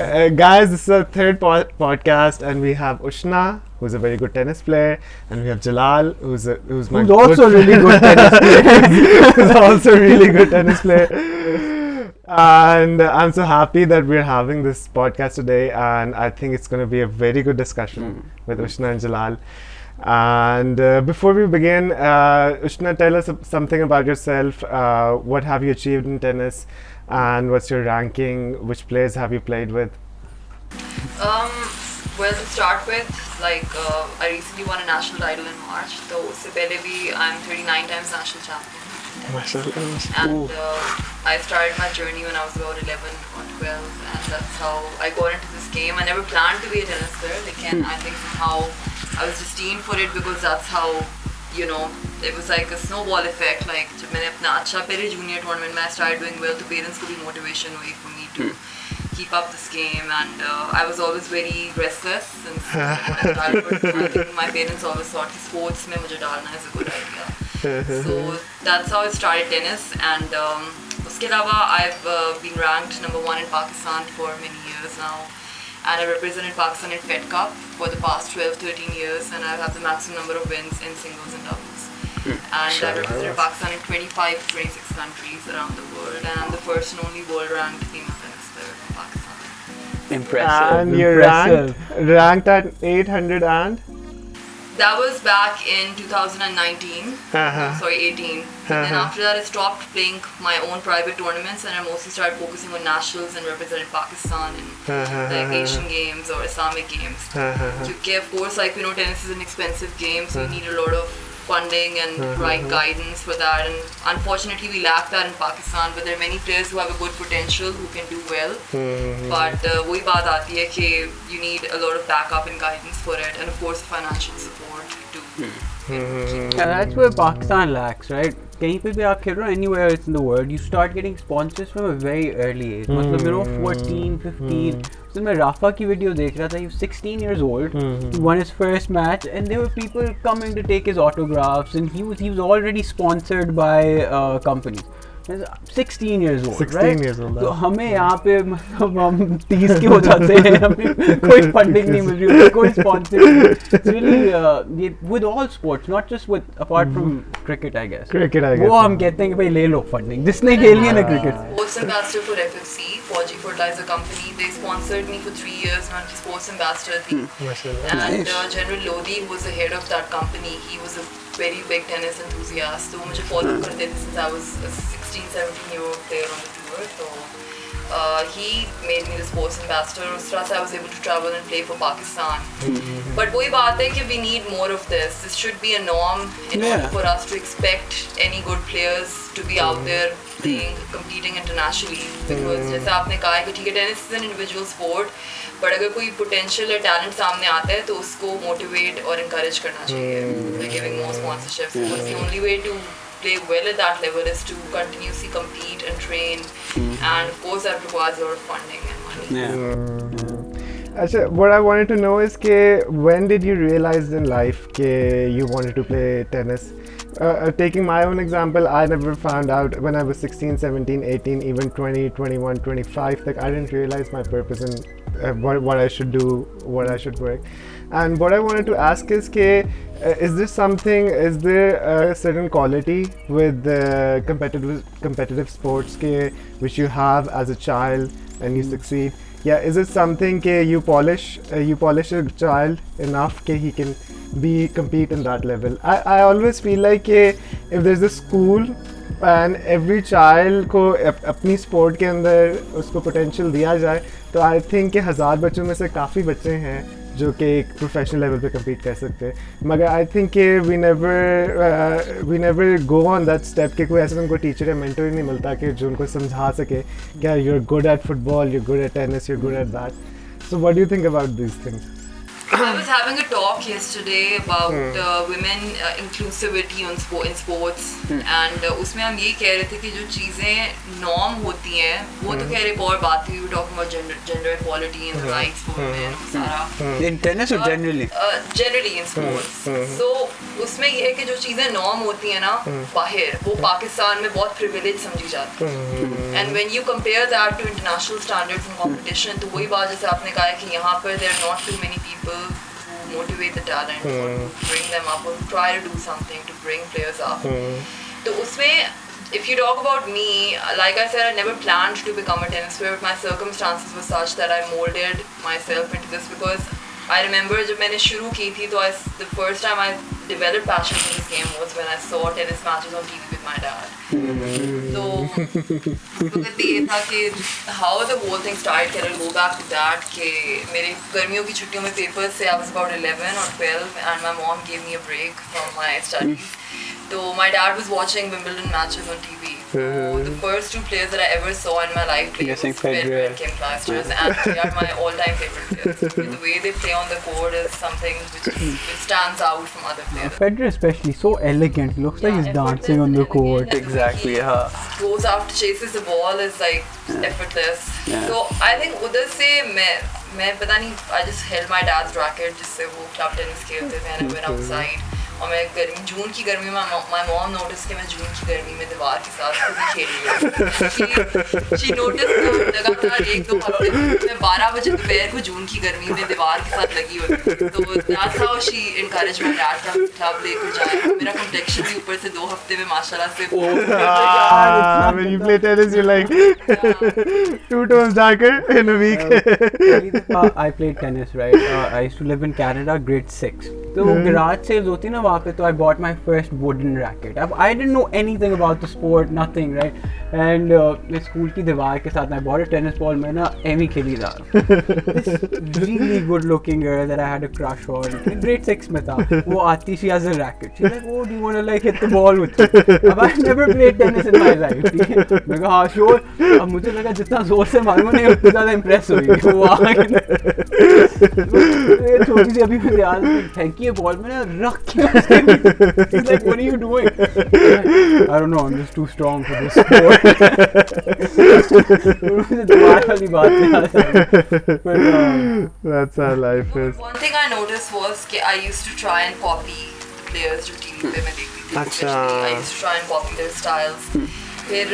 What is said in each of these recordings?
Guys, this is our third podcast, and we have Ushna, who's a very good tennis player, and we have Jalal, who's my also really good tennis player. who's also a really good tennis player. And I'm so happy that we're having this podcast today, and I think it's going to be a very good discussion with Ushna and Jalal. And before we begin, Ushna, tell us something about yourself. What have you achieved in tennis, and what's your ranking? Which players have you played with? Well, to start with, I recently won a national title in March. So, usse pehle bhi, I'm 39 times national champion. And I started my journey when I was about 11 or 12, and that's how I got into this game. I never planned to be a tennis player. I think somehow I was destined for it because that's how, it was like a snowball effect. Like, जब मैंने अपना अच्छा पहले junior tournament में I started doing well, तो parents को भी motivation हुई for me to keep up this game. And I was always very restless since childhood. I think my parents always thought कि sports में मुझे डालना is a good idea. So that's how I started tennis. And उसके अलावा I've been ranked number 1 in Pakistan for many years now. And I represented Pakistan in Fed Cup for the past 12-13 years, and I have the maximum number of wins in singles and doubles. And I represented Pakistan in 25-26 countries around the world, and I'm the first and only world-ranked female tennis player from Pakistan. Impressive. And you're ranked at 800 and? That was back in 2019, sorry 18. And then after that I stopped playing my own private tournaments, and I mostly started focusing on nationals and represented Pakistan in Asian games or Islamic games. Because of course, tennis is an expensive game, so you need a lot of funding and right guidance for that, and unfortunately we lack that in Pakistan. But there are many players who have a good potential who can do well, but वही बात आती है कि you need a lot of backup and guidance for it, and of course financial support to That's where Pakistan lacks, right? कहीं पे भी आप खेल रहे हो, anywhere else in the world, you start getting sponsors from a very early age. मतलब 14, 15. So मैं Rafa की video देख रहा था. He was 16 years old. He won his first match, and there were people coming to take his autographs, and he was already sponsored by companies. 16 years old, 16 right? years old. तो हमें यहाँ पे मतलब हम 30 के हो जाते हैं, हमें कोई फंडिंग नहीं मिल रही, कोई sponsor. It's really with all sports, not just with apart from cricket, I guess. Cricket, I guess. वो हम कहते हैं कि भाई ले लो फंडिंग, जिसने खेलनी है ना cricket. Sports ambassador for FFC, Fauji Fertilizer Company. They sponsored me for 3 years when I was sports ambassador. And General Lodi, who was the head of that company, he was a very big tennis enthusiast. So मुझे follow करते थे since I was a 16-17-year-old player on the tour. So he made me the sports ambassador. उस तरह से I was able to travel and play for Pakistan. But वही बात है कि we need more of this. This should be a norm in order for us to expect any good players to be out there playing, competing internationally. Because जैसे आपने कहा है कि ठीक है, tennis is an individual sport. But अगर कोई potential या talent सामने आता है तो उसको motivate और encourage करना चाहिए. Like giving more sponsorships. Because the only way to play well at that level is to continuously compete and train, and of course that requires a lot of funding and money. Actually, what I wanted to know is when did you realize in life you wanted to play tennis? Taking my own example, I never found out when I was 16, 17, 18, even 20, 21, 25, I didn't realize my purpose and what I should do, what I should work. And what I wanted to ask is is there a certain quality with competitive sports which you have as a child and you succeed? Yeah, is it something you polish a child enough he can compete in that level? I always feel like if there's a school and every child को अपनी sport के अंदर उसको potential दिया जाए, तो I think 1000 बच्चों में से काफ़ी बच्चे हैं जो कि एक प्रोफेशनल लेवल पे compete कर सकते हैं. मगर I think we never go on that step कि कोई ऐसा उनको टीचर या मेंटर ही नहीं मिलता कि जो उनको समझा सके क्या you're good at football, you're good at tennis, you're good at that. So what do you think about these things? I was having a talk yesterday about women inclusivity in sports and उसमें हम ये कह रहे थे कि जो चीज़ें norm होती हैं वो तो खैर एक और बात थी. We were talking about gender equality and the rights for women सारा. In tennis or generally? Generally in sports. So उसमें ये है कि जो चीज़ें norm होती हैं ना बाहर वो पाकिस्तान में बहुत privilege समझी जाती हैं. And when you compare that to international standards and competition, तो वही बात जैसे आपने कहा है कि यहाँ पर there are not too many people who motivate the talent or to bring them up or try to do something to bring players up. तो उसमें if you talk about me, like I said, I never planned to become a tennis player, but my circumstances were such that I molded myself into this because I remember जब मैंने शुरू की थी तो the first time I developed passion for this game was when I saw tennis matches on TV with my dad. So वक्त ये था कि how the whole thing started. Can I go back to that कि मेरे गर्मियों की छुट्टियों में papers से I was about 11 or 12 and my mom gave me a break from my studies. So my dad was watching Wimbledon matches on TV. So the first two players that I ever saw in my life play was Federer and Kim Clijsters, and they are my all-time favorite players. The way they play on the court is something which stands out from other players. Federer especially, so elegant. Looks like he's dancing on the court. Exactly, goes after, chases the ball, is like effortless. So I think उधर से मैं पता नहीं, I just held my dad's racket जिससे वो club tennis खेलते थे and I went outside. और मैं जून की गर्मी में my mom noticed कि मैं जून की गर्मी में दीवार के साथ खुद ही खेल रही हूँ. She noticed लगातार 1-2 हफ्ते मैं 12 बजे दोपहर को जून की गर्मी में दीवार के साथ लगी होती. तो that's how she encouraged my dad to club लेकर जाए. मेरा complexion भी ऊपर से 2 हफ्ते में माशाल्लाह से when you play tennis you're like 2 tones darker in a week. I played tennis, right? I used to live in Canada, grade 6. तो garage sales होती ना वहाँ पे, तो I bought my first wooden racket. अब I didn't know anything about the sport, nothing, right? And मैं school की दीवार के साथ I bought a tennis ball. मैं ना एमी खेली था. This really good looking girl that I had a crush on. Grade 6 में था. वो आती, she has a racket. She's like, oh, do you want to like hit the ball with me? अब I never played tennis in my life. ठीक है? मैं कहा हाँ sure. अब मुझे लगा जितना जोर से मारूंगा नहीं उतना ज़्यादा impress होगी. वो छोटी सी अभी मुझे याद है फेंकी है बॉल मैंने रख के He's like, what are you doing? I don't know, I'm just too strong for this sport. That's how life is. One thing I noticed was that I used to try and copy players जो TV पे मैं देखती थी. I used to try and copy their styles. फिर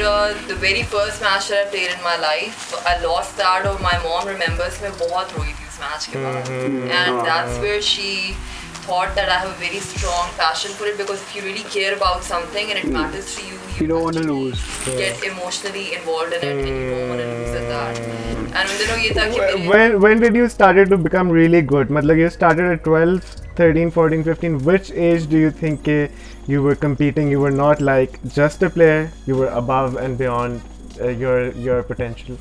the very first match that I played in my life, I lost that और my mom remembers मैं बहुत रोई थी उस match के बाद. And that's where she thought that I have a very strong passion for it because if you really care about something and it matters to you, you don't want to lose. Get emotionally involved in it and you don't want to lose at that. And उन दिनों ये था कि when did you started to become really good? मतलब you started at 12, 13, 14, 15. Which age do you think you were competing? You were not like just a player. You were above and beyond your potential.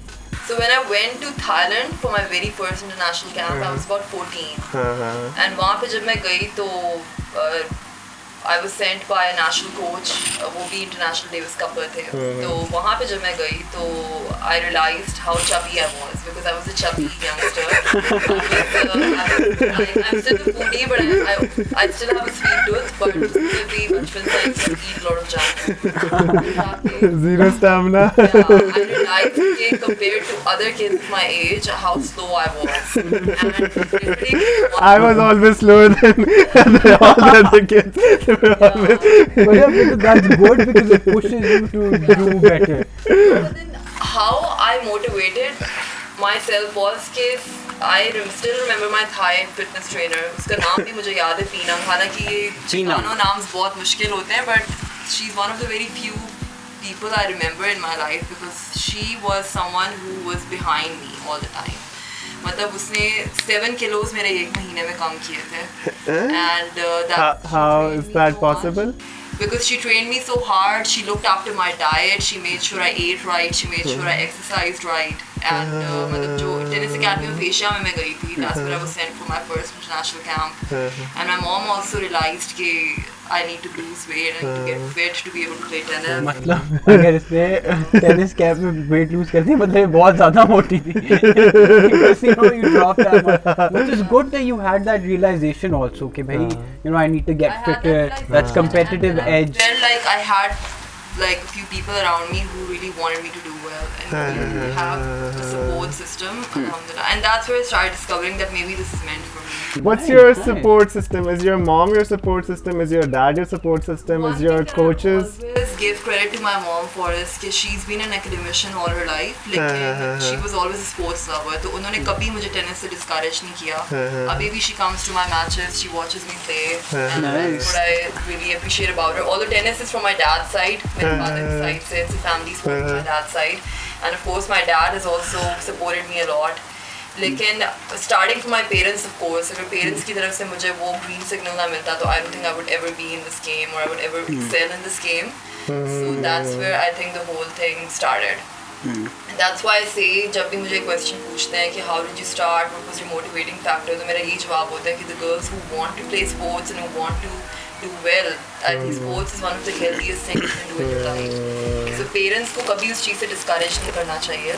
So when I went to Thailand for my very first international camp, I was about 14. And वहाँ पे जब मैं गई तो I was sent by a national coach. वो भी international Davis Cupper थे. तो वहाँ पे जब मैं गई तो I realized how chubby I was because I was a chubby youngster. I'm still a foodie, but I still have a sweet tooth, but still be बचपन से I used to eat a lot of junk food. Zero stamina. Yeah, I realized that compared to other kids my age, how slow I was. And I was always slower than all the other kids. But yeah, that's good because it pushes you to do better. But then how I motivated myself was कि I still remember my Thai fitness trainer. उसका नाम भी मुझे याद है पीनम. हालांकि ये चिकानो नाम्स बहुत मुश्किल होते हैं, but she's one of the very few people I remember in my life because she was someone who was behind me all the time. मतलब उसने 7 kilos मेरे 1 महीने में कम किए थे. And how is that possible? Because she trained me so hard, she looked after my diet, she made sure I ate right, she made sure I exercised right. And मतलब जो tennis academy of Asia में मैं गई थी, that's where I was sent for my first international camp. And my mom also realized कि I need to lose weight, I need to get fit to be able to play tennis. मतलब अगर इसने tennis cap में weight lose कर दिया मतलब ये बहुत ज़्यादा मोटी थी because you know you dropped that much, which is good that you had that realization also कि भाई you know I need to I get had fitter, that that's competitive I edge. felt like I had like a few people around me who really wanted me to do well and really have a support system, alhamdulillah. And that's where I started discovering that maybe this is meant for me. What's Nice, your nice. support system? Is your mom your support system? Is your dad your support system? Is your coaches? I always give credit to my mom for this कि she's been an academician all her life, लेकिन she was always a sports lover, तो उन्होंने कभी मुझे tennis से discourage नहीं किया. Abhi bhi she comes to my matches, she watches me play, and that's what I really appreciate about her. Although tennis is from my dad's side, my father's side, so it's a family sport from my dad's side, and of course my dad has also supported me a lot. लेकिन starting from my parents, of course, अगर parents की तरफ से मुझे वो green signal ना मिलता तो I don't think I would ever be in this game or I would ever excel in this game. So that's where I think the whole thing started. And that's why I say जब भी मुझे question पूछते हैं कि how did you start, what was your motivating factor, तो मेरा यही जवाब होता है कि the girls who want to play sports and who want to do well, I think sports is one of the healthiest things you can do in your life. So parents को कभी उस चीज़ से discourage नहीं करना चाहिए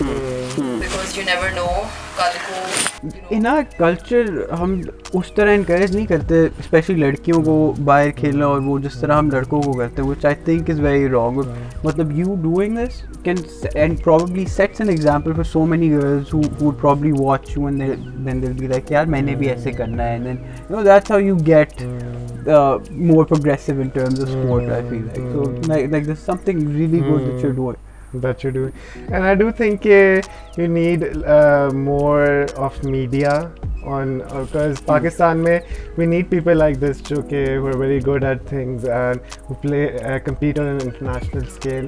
because you never know कल को you know, In our culture हम उस तरह encourage नहीं करते especially लड़कियों को बाहर खेलना और वो जिस तरह हम लड़कों को करते हैं, which I think is very wrong. मतलब you doing this can and probably sets an example for so many girls who would probably watch you and then they'll be like यार मैंने भी ऐसे करना है, and then you know that's how you get more progressive in terms of sport. I feel like so like there's something really good that you're doing. That you're doing, and I do think you need more of media on because Pakistan mein we need people like this who are very good at things and who compete on an international scale.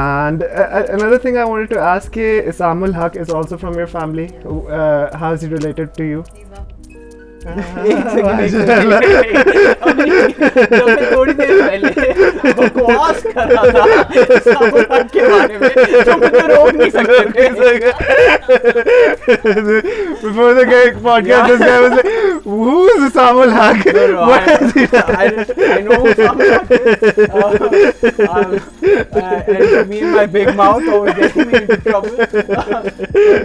And another thing I wanted to ask you, Isamul Haq is also from your family. How is he related to you? थोड़ी देर पहले बकवास कर रहा था Samuel हक के बारे में तो मुझे रोक नहीं सकते Before the podcast, this guy was like, "Who is Samuel Haq? What is he?" I know who Samuel Haq is. And me and my big mouth always getting me into trouble.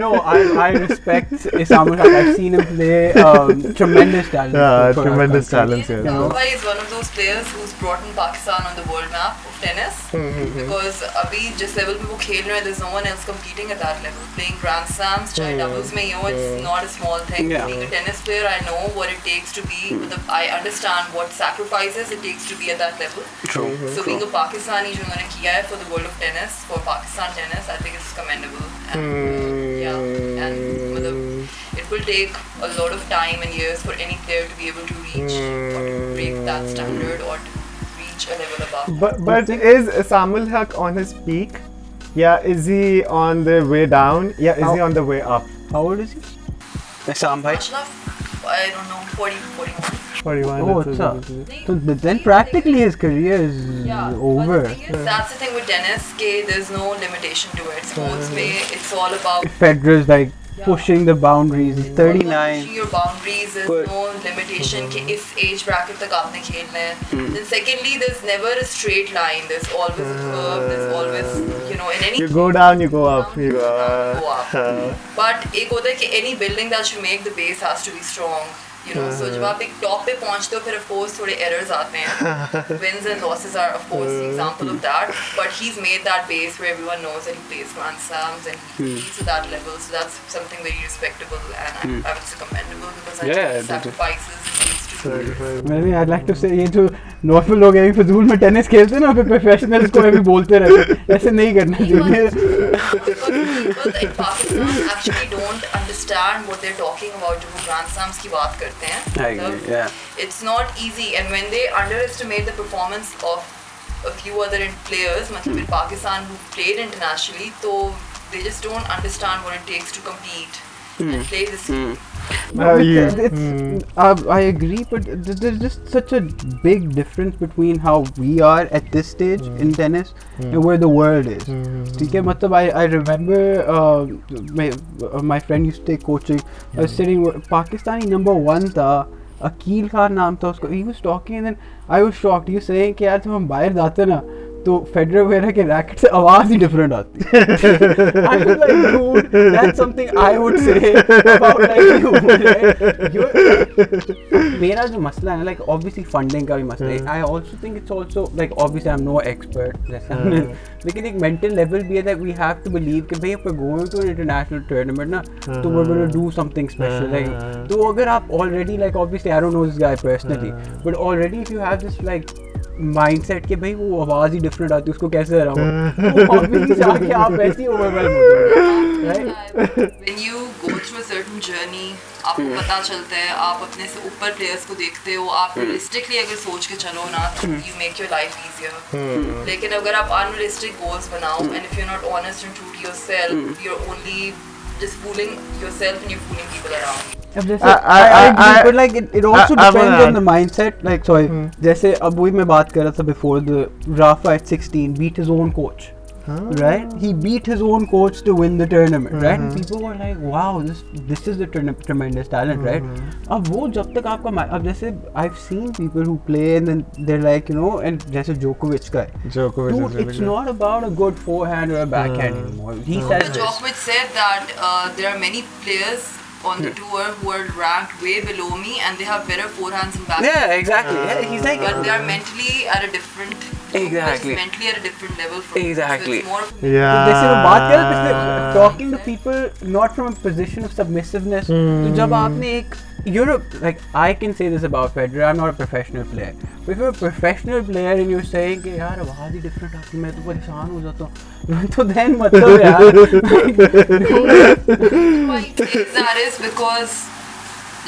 No, I respect Samuel Haq. I've seen him play. Tremendous talent. Tremendous talent. You know, Wali is one of those players who's brought in Pakistan on the world map of tennis because अभी जिस level पे वो खेल रहे हैं, there's no one else competing at that level. Playing Grand Slams, चाहे doubles में ही हो, it's not a small thing. Yeah. Being a tennis player, I know what it takes to be. I understand what sacrifices it takes to be at that level. True. So being a Pakistani, जो उन्होंने किया है for the world of tennis, for Pakistan tennis, I think it's commendable. And yeah, and मतलब it will take a lot of time and years for any player to be able to reach or to break that standard or to reach a level above. But is Samuel Haq on his peak? Yeah, is he on the way down? Yeah, is he on the way up? How old is he? Sam bhai. Ashraf, I don't know, 40, 41. 41. Oh, that's acha. So then practically his career is over. But the thing is, that's the thing with tennis, there's no limitation to it. Sports mein, it's all about Federer's like pushing the boundaries. He's 39. pushing your boundaries. There's no limitation कि इस age bracket तक आपने खेलना है. Then secondly, there's never a straight line. There's always a curve. There's always, you know, in any You go down, you go up. You go go up. But एक होता है कि any building that you make, the base has to be strong. You know, so जब आप एक top पे पहुँचते हो, फिर of course थोड़े errors आते हैं. Wins and losses are of course the example of that. But he's made that base where everyone knows that he plays Grand Slams and he reaches that level. So that's something very respectable and I would say commendable because I think sacrifices it takes to do this. मैंने I'd like to say ये जो normal लोग हैं फजूल में tennis खेलते हैं ना, फिर professionals को भी बोलते रहते हैं ऐसे नहीं करना चाहिए. Because people in Pakistan actually don't understand what they're talking about जब वो Grand Slams की बात करते हैं. It's not easy, and when they underestimate the performance of a few other players, मतलब in Pakistan who played internationally, so they just don't understand what it takes to compete and play this game. I agree, but there's just such a big difference between how we are at this stage in tennis and where the world is. ठीक है, मतलब I remember my friend used to take coaching. I was sitting Pakistani number 1 था अकील खान नाम था उसको, he was talking and then I was shocked. He was saying कि यार जब हम बाहर जाते ना तो फेडरर वगैरह के रैकेट से आवाज ही डिफरेंट आती है. I was like, dude, that's something I would say about like you, right? मेरा जो मसला है ना, like obviously funding का भी मसला है. I also think it's also like obviously I'm no expert, लेकिन एक mental level भी है that we have to believe कि भाई if we're going to an international tournament ना तो we're going to do something special. Like तो अगर आप already like obviously I don't know this guy personally, but already if you have this like mindset के भाई वो आवाज ही different आती है उसको कैसे हराऊं, तो ऑब्वियसली जाके आप वैसे ही ओवरवेल्म हो जाओगे, right? When you go through a certain journey, आपको पता चलता है, आप अपने से ऊपर प्लेयर्स को देखते हो, आप रियलिस्टिकली अगर सोच के चलो ना, you make your life easier. लेकिन अगर आप unrealistic goals बनाओ and if you're not honest and true to yourself, you're only just fooling yourself and you're fooling people around. I but like it also depends on the mindset. Like sorry, जैसे अब वही मैं बात कर रहा था before the Rafa at 16 beat his own coach, right? He beat his own coach to win the tournament, right? And people were like, wow, this is the tremendous talent, right? अब वो जब तक आपका अब जैसे I've seen people who play and then they're like, you know, and जैसे Djokovic का है, dude, it's not about a good forehand or a backhand anymore. He said this. Djokovic said that there are many players on the tour who are ranked way below me and they have better forehands and backhands. Yeah, exactly. Yeah, he's like, but they are mentally at a different. Exactly. Mentally at a different level. From exactly. So it's more. Yeah. जैसे वो बात कर रहे थे talking to people not from a position of submissiveness. तो जब आपने एक you're like I can say this about Federer, I'm not a professional player. But if you're a professional player and you're saying कि यार आवाज़ ही different आती है, मैं तो परेशान हो जाता हूँ, तो then मतलब यार. Why he says that is because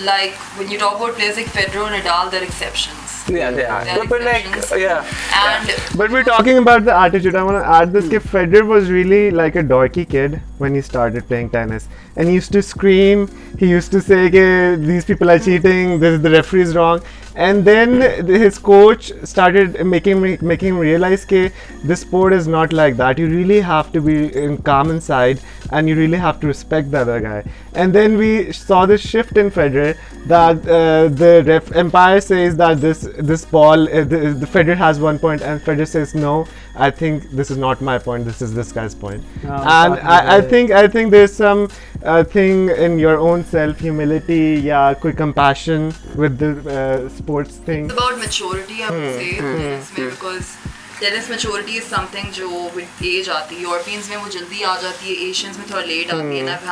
like when you talk about players like Federer and Nadal, they're exceptions. Yeah, they are. They're But like, exceptions. yeah. And But we're talking about the attitude. I want to add this: that Federer was really like a dorky kid when he started playing tennis, and he used to scream. He used to say, "These people are cheating. The referee is wrong." And then his coach started making him realize that this sport is not like that. You really have to be calm inside, and you really have to respect the other guy. And then we saw this shift in Federer that the umpire says that this ball, the Federer has 1 point, and Federer says no. I think this is not my point. This is this guy's point. And I think there's some thing in your own self, humility, yeah, quick compassion with the sports thing. It's about maturity, I would say, tennis में, because tennis maturity is something जो with age आती है. Europeans में वो जल्दी आ जाती है, Asians में थोड़ा late आती है. And I've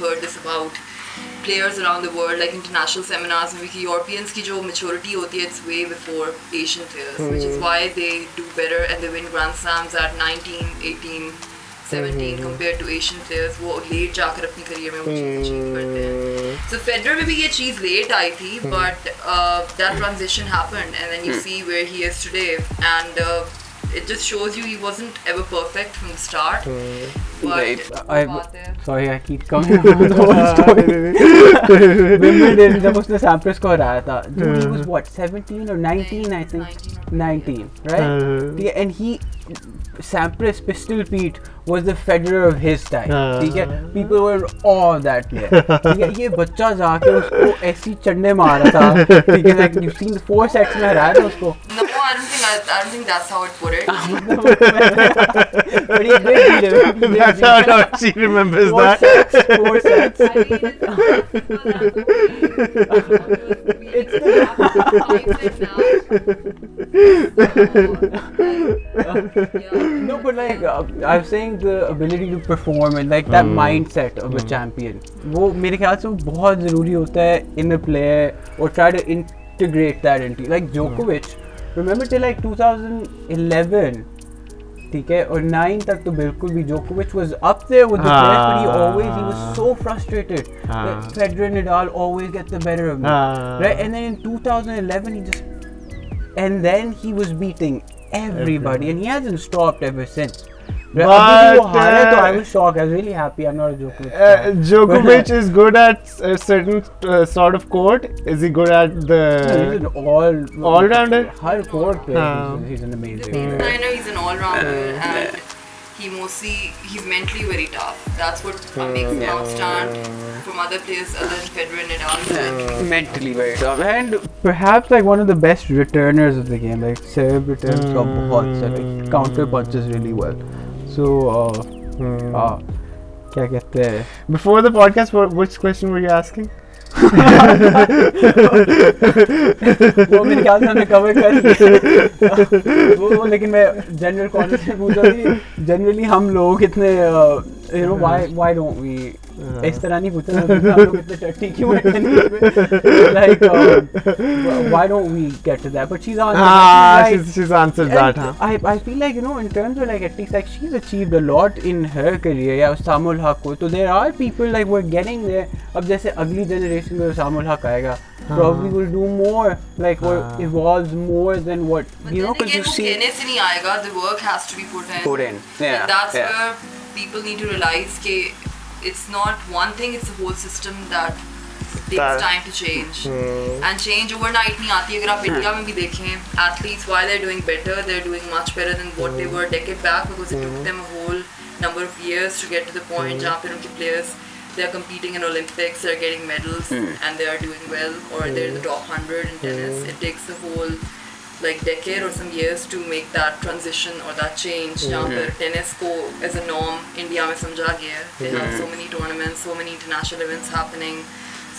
heard this about players around the world, like international seminars में कि Europeans की जो maturity होती है, it's way before Asian players, which is why they do better and they win Grand Slams at 19, 18, 17 compared to Asian players. वो late जाकर अपनी career में वो चीज़ achieve करते हैं. So Federer में भी ये चीज़ late आई थी, but that transition happened and then you see where he is today, and it just shows you he wasn't ever perfect from the start. But sorry, I keep coming on the whole story. Wimbledon जब उसने Sampras को हराया था, dude, he was what, 17 or 19, I think 19, right? And he Sampras Pistol Pete was the Federer of his time. ठीक है, people were in awe of that player. ठीक है, ये बच्चा जाके उसको ऐसी चढ़ने मारा था. ठीक है, like you've seen the 4 sets में हराया था उसको. No, I don't think that's how it put it. But he did. That's how she remembers 4 that. sets. 4 sets. I mean, No, but like I'm saying the ability to perform and like that mindset of a champion, वो मेरे ख्याल से वो बहुत ज़रूरी होता है in a player, or try to integrate that into like Djokovic. Remember till like 2011, ठीक है, और 9 तक तो बिल्कुल भी Djokovic was up there with the players, but he was so frustrated that Federer and Nadal always get the better of me, right? And then in 2011 he was beating everybody, and he hasn't stopped ever since. But I was shocked. I was really happy. I'm not a Djokovic fan. Djokovic is good at a certain sort of court. Is he good at the He's an all-rounder? Her court player. He's an amazing player. I know he's an all-rounder, and he's mentally very tough. That's what makes him outstand from other players other than Federer and Nadal. Mentally very tough, and perhaps like one of the best returners of the game. Like serve returns का बहुत से like counter punches really well. So क्या कहते हैं? Before the podcast, which question were you asking? वो मेरे ख्याल से हमने कवर कर लिया वो लेकिन मैं जनरल कॉलेज से पूछा थी जनरली हम लोग इतने why don't we इस तरह नहीं पूछा हम लोग इतने टट्टी क्यों हैं like why don't we get to that, but she's answered she's answered that. I feel like in terms of like at least like she's achieved a lot in her career. या उसामुल हक को तो there are people like we're getting there. अब जैसे अगली generation में उसामुल हक आएगा probably will do more like or evolves more than what because you see tennis नहीं आएगा, the work has to be put in. Yeah, and that's where people need to realize that it's not one thing, it's the whole system that takes time to change. And change overnight नहीं आती. अगर आप India में भी देखें athletes while they're doing better, they're doing much better than what they were a decade back because it took them a whole number of years to get to the point जहाँ पे उनके players they're competing in Olympics, they're getting medals and they are doing well, or they're in the top 100 in tennis. It takes a whole like decade or some years to make that transition or that change. जहाँ पर tennis को as a norm India में समझा गया है. They have so many tournaments, so many international events happening,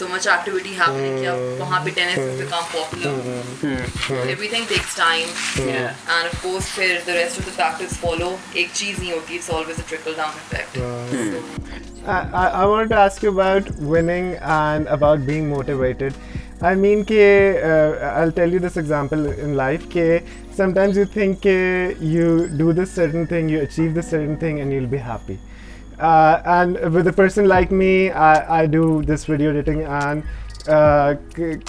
so much activity happening कि अब वहाँ पे tennis has become popular. Everything takes time. And of course फिर the rest of the factors follow. एक चीज़ नहीं होती, it's always a trickle down effect. I wanted to ask you about winning and about being motivated. I mean I'll tell you this example in life sometimes you think you do this certain thing, you achieve this certain thing and you'll be happy. And with a person like me, I do this video editing and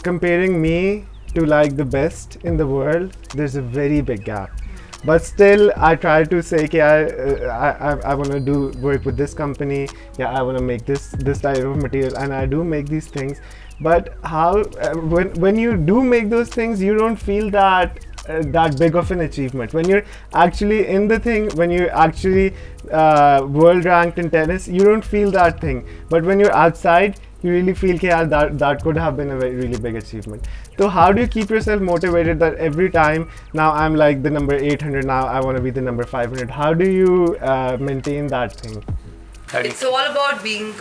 comparing me to like the best in the world, there's a very big gap. But still, I try to say, I want to do work with this company. Yeah, I want to make this type of material, and I do make these things. But how when you do make those things, you don't feel that big of an achievement. When you're actually in the thing, when you're actually world ranked in tennis, you don't feel that thing. But when you're outside, you really feel that could have been a really big achievement. So how do you keep yourself motivated that every time now I'm like the number 800, now I want to be the number 500? How do you maintain that thing? It's all about being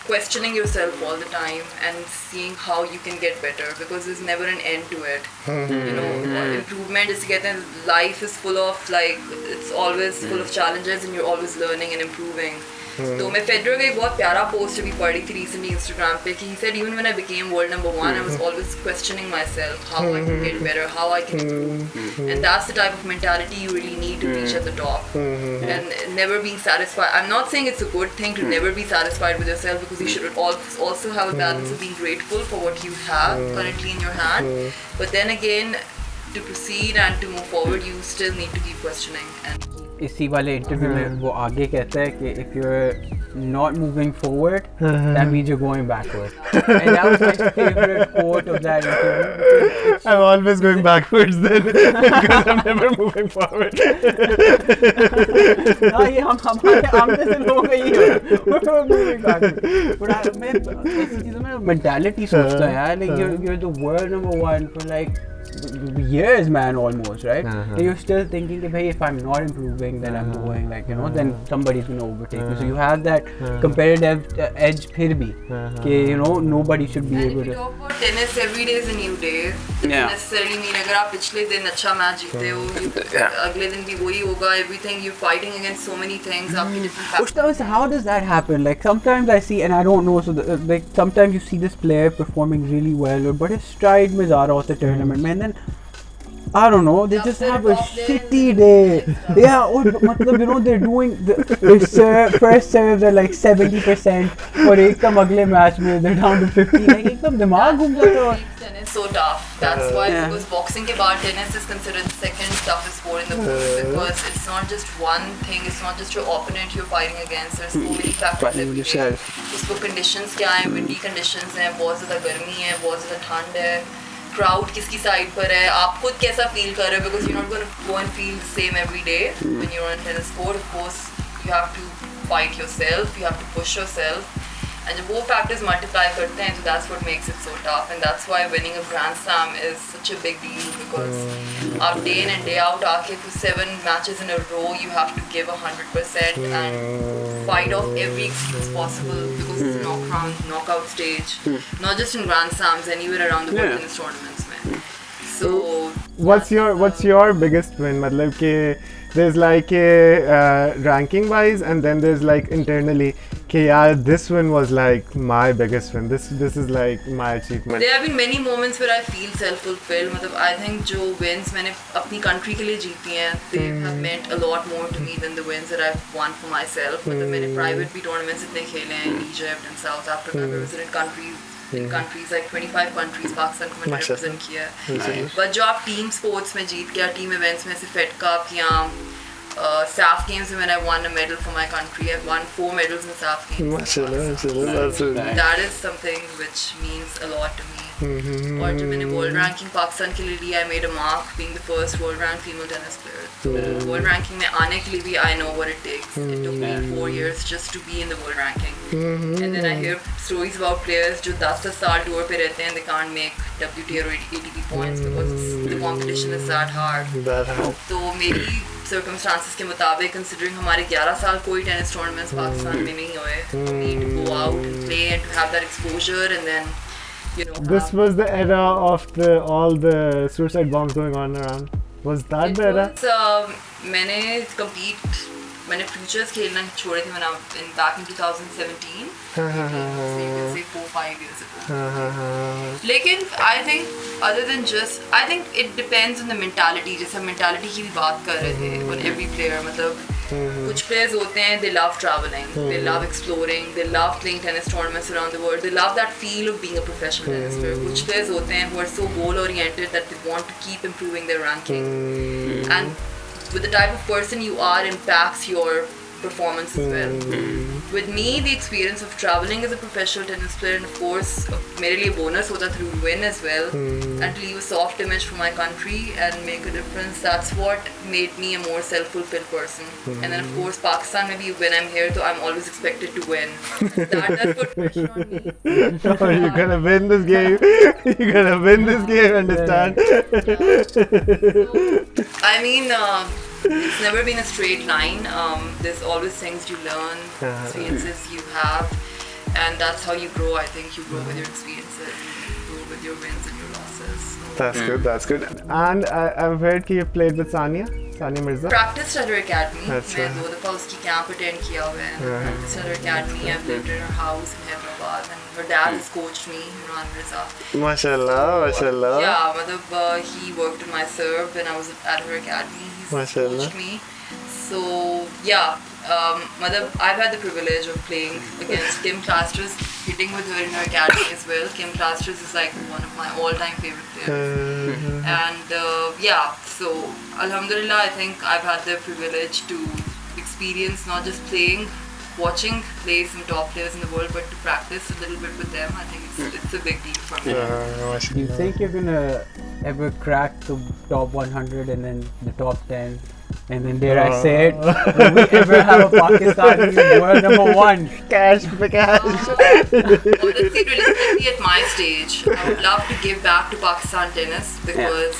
questioning yourself all the time and seeing how you can get better, because there's never an end to it. Improvement is getting, life is full of like, it's always full of challenges and you're always learning and improving. तो मैं Federer का एक बहुत प्यारा post अभी पढ़ी थी recently Instagram पे कि he said even when I became world number 1 I was always questioning myself how I can get better, how I can improve, and that's the type of mentality you really need to reach at the top. And never being satisfied. I'm not saying it's a good thing to never be satisfied with yourself, because you should also have a balance of being grateful for what you have currently in your hand, but then again to proceed and to move forward you still need to keep questioning. And इसी वाले interview में वो आगे कहता है कि if you're not moving forward, that means you're going backward. And that was my favorite quote of that interview. I'm always going backwards then because I'm never moving forward. हाँ ये हम जैसे लोग हैं ये we're moving backwards. But मैं ऐसी चीज़ों में mentality सोचता है यार, like you're the world number 1 for like years, man, almost, right? And you're still thinking that, hey, if I'm not improving, then I'm going, like, then somebody's going to overtake me. So you have that competitive edge फिर भी कि nobody should be able to. If you talk about tennis, every day is a new day. It doesn't necessarily mean अगर आप पिछले दिन अच्छा match जीते हो, अगले दिन भी वही होगा. Everything you're fighting against so many things. आपकी different factors. How does that happen? Like sometimes I see, and I don't know, so like sometimes you see this player performing really well, but his stride में जा रहा होता है tournament में, and then I don't know, they just have a shitty day. Yeah, or मतलब they're doing their first serves are like 70% और एकदम अगले मैच में they're down to 50. Like एकदम दिमाग घूम जाता है. Tennis so tough. That's why because boxing के बाद tennis is considered the second toughest sport in the world, because it's not just one thing. It's not just your opponent you're fighting against. There's so many factors every day. उसको conditions क्या हैं, windy conditions हैं, बहुत ज़्यादा गर्मी है, बहुत ज़्यादा ठंड है. crowd किसकी side पर है, आप खुद कैसा feel कर रहे हो, because you're not going to go and feel the same every day when you're on a tennis court. Of course, you have to fight yourself, you have to push yourself, and जब वो factors multiply करते हैं, so that's what makes it so tough, and that's why winning a Grand Slam is such a big deal, because आप day in and day out आके for 7 matches in a row, you have to give 100% and fight off every excuse possible, because it's a knockout stage, not just in Grand Slams, anywhere around the world in these tournaments, man. So what's your biggest win? मतलब कि there's like a ranking wise, and then there's like internally कि यार this win was like my biggest win. This is like my achievement. There have been many moments where I feel self-fulfilled. मतलब I think जो wins मैंने अपनी country के लिए जीती हैं, they have meant a lot more to me than the wins that I've won for myself. मतलब मैंने private भी tournaments इतने खेले हैं, Egypt and South Africa, I visited countries like 25 countries, Pakistan को मैंने represent किया है. But जो आप team sports में जीत गया, team events में से Fed Cup या SAF games when I won a medal for my country, I've won 4 medals in SAF games. Mashallah, that is something which means a lot to me. और जब मैंने world ranking Pakistan के लिए लिया, I made a mark being the first world ranked female tennis player. So world ranking में आने के लिए भी I know what it takes. It took me 4 years just to be in the world ranking. And then I hear stories about players जो 10 साल tour पे रहते हैं, they can't make WTA or ATP points because the competition is that hard. तो मेरी circumstances के मुताबिक, considering हमारे 11 साल कोई tennis tournaments पाकिस्तान में नहीं हुए, for me to go out and play and to have that exposure, and then this was the era of all the suicide bombs going on around. Was that the era? मैंने futures खेलना छोड़े थे when back in 2017. So you can say 4-5 years ago. लेकिन I think other than just, I think it depends on the mentality. जैसे mentality की भी बात कर रहे थे on every player. मतलब कुछ players होते हैं, they love traveling, they love exploring, they love playing tennis tournaments around the world, they love that feel of being a professional tennis player. कुछ players होते हैं who are so goal oriented that they want to keep improving their ranking, and with the type of person you are impacts your performance as well. With me, the experience of traveling as a professional tennis player, and of course मेरे लिए bonus होता through win as well, and to leave a soft image for my country and make a difference, that's what made me a more self-fulfilled person. And then of course Pakistan, maybe when I'm here, so I'm always expected to win. That put pressure on me. Oh, you're gonna win this game. You're gonna win this game, understand? I mean, it's never been a straight line. There's always things you learn, experiences you have, and that's how you grow. I think you grow with your experiences, you grow with your wins and your losses. That's good, that's good. And I've heard that you played with Sania Mirza. Practiced at her academy. मैं 2 दफ़ा उसकी camp attend किया हुआ है. Practiced at her academy. I've lived in her house in Hyderabad, and her dad has coached me, Imran Mirza. Mashallah, mashallah. Yeah, मतलब he worked on my serve when I was at her academy. He's coached me. So yeah, I've had the privilege of playing against Kim Clijsters, hitting with her in her academy as well. Kim Clijsters is like one of my all-time favorite players. And yeah, so Alhamdulillah, I think I've had the privilege to experience not just playing, watching play some top players in the world, but to practice a little bit with them. I think it's a big deal for me. Do you think you're gonna ever crack the top 100 and then the top 10? And then dare I say it, will we ever have a Pakistani world number 1? Cash for cash. Honestly, realistically, at my stage, I would love to give back to Pakistan tennis, because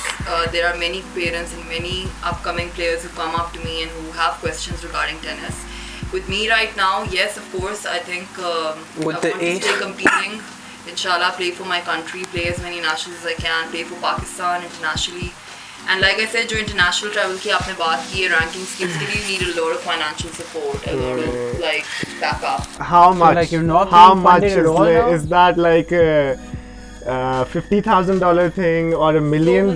there are many parents and many upcoming players who come up to me and who have questions regarding tennis. With me right now, yes, of course, I think I want to stay competing. Inshallah, play for my country, play as many nationals as I can, play for Pakistan internationally. And like I said, जो international travel की आपने बात की है, ranking schemes के लिए you need a lot of financial support, a lot of like backup. How much? So, like, you're not how being much funded at all now? is that like a $50,000 thing or $1 million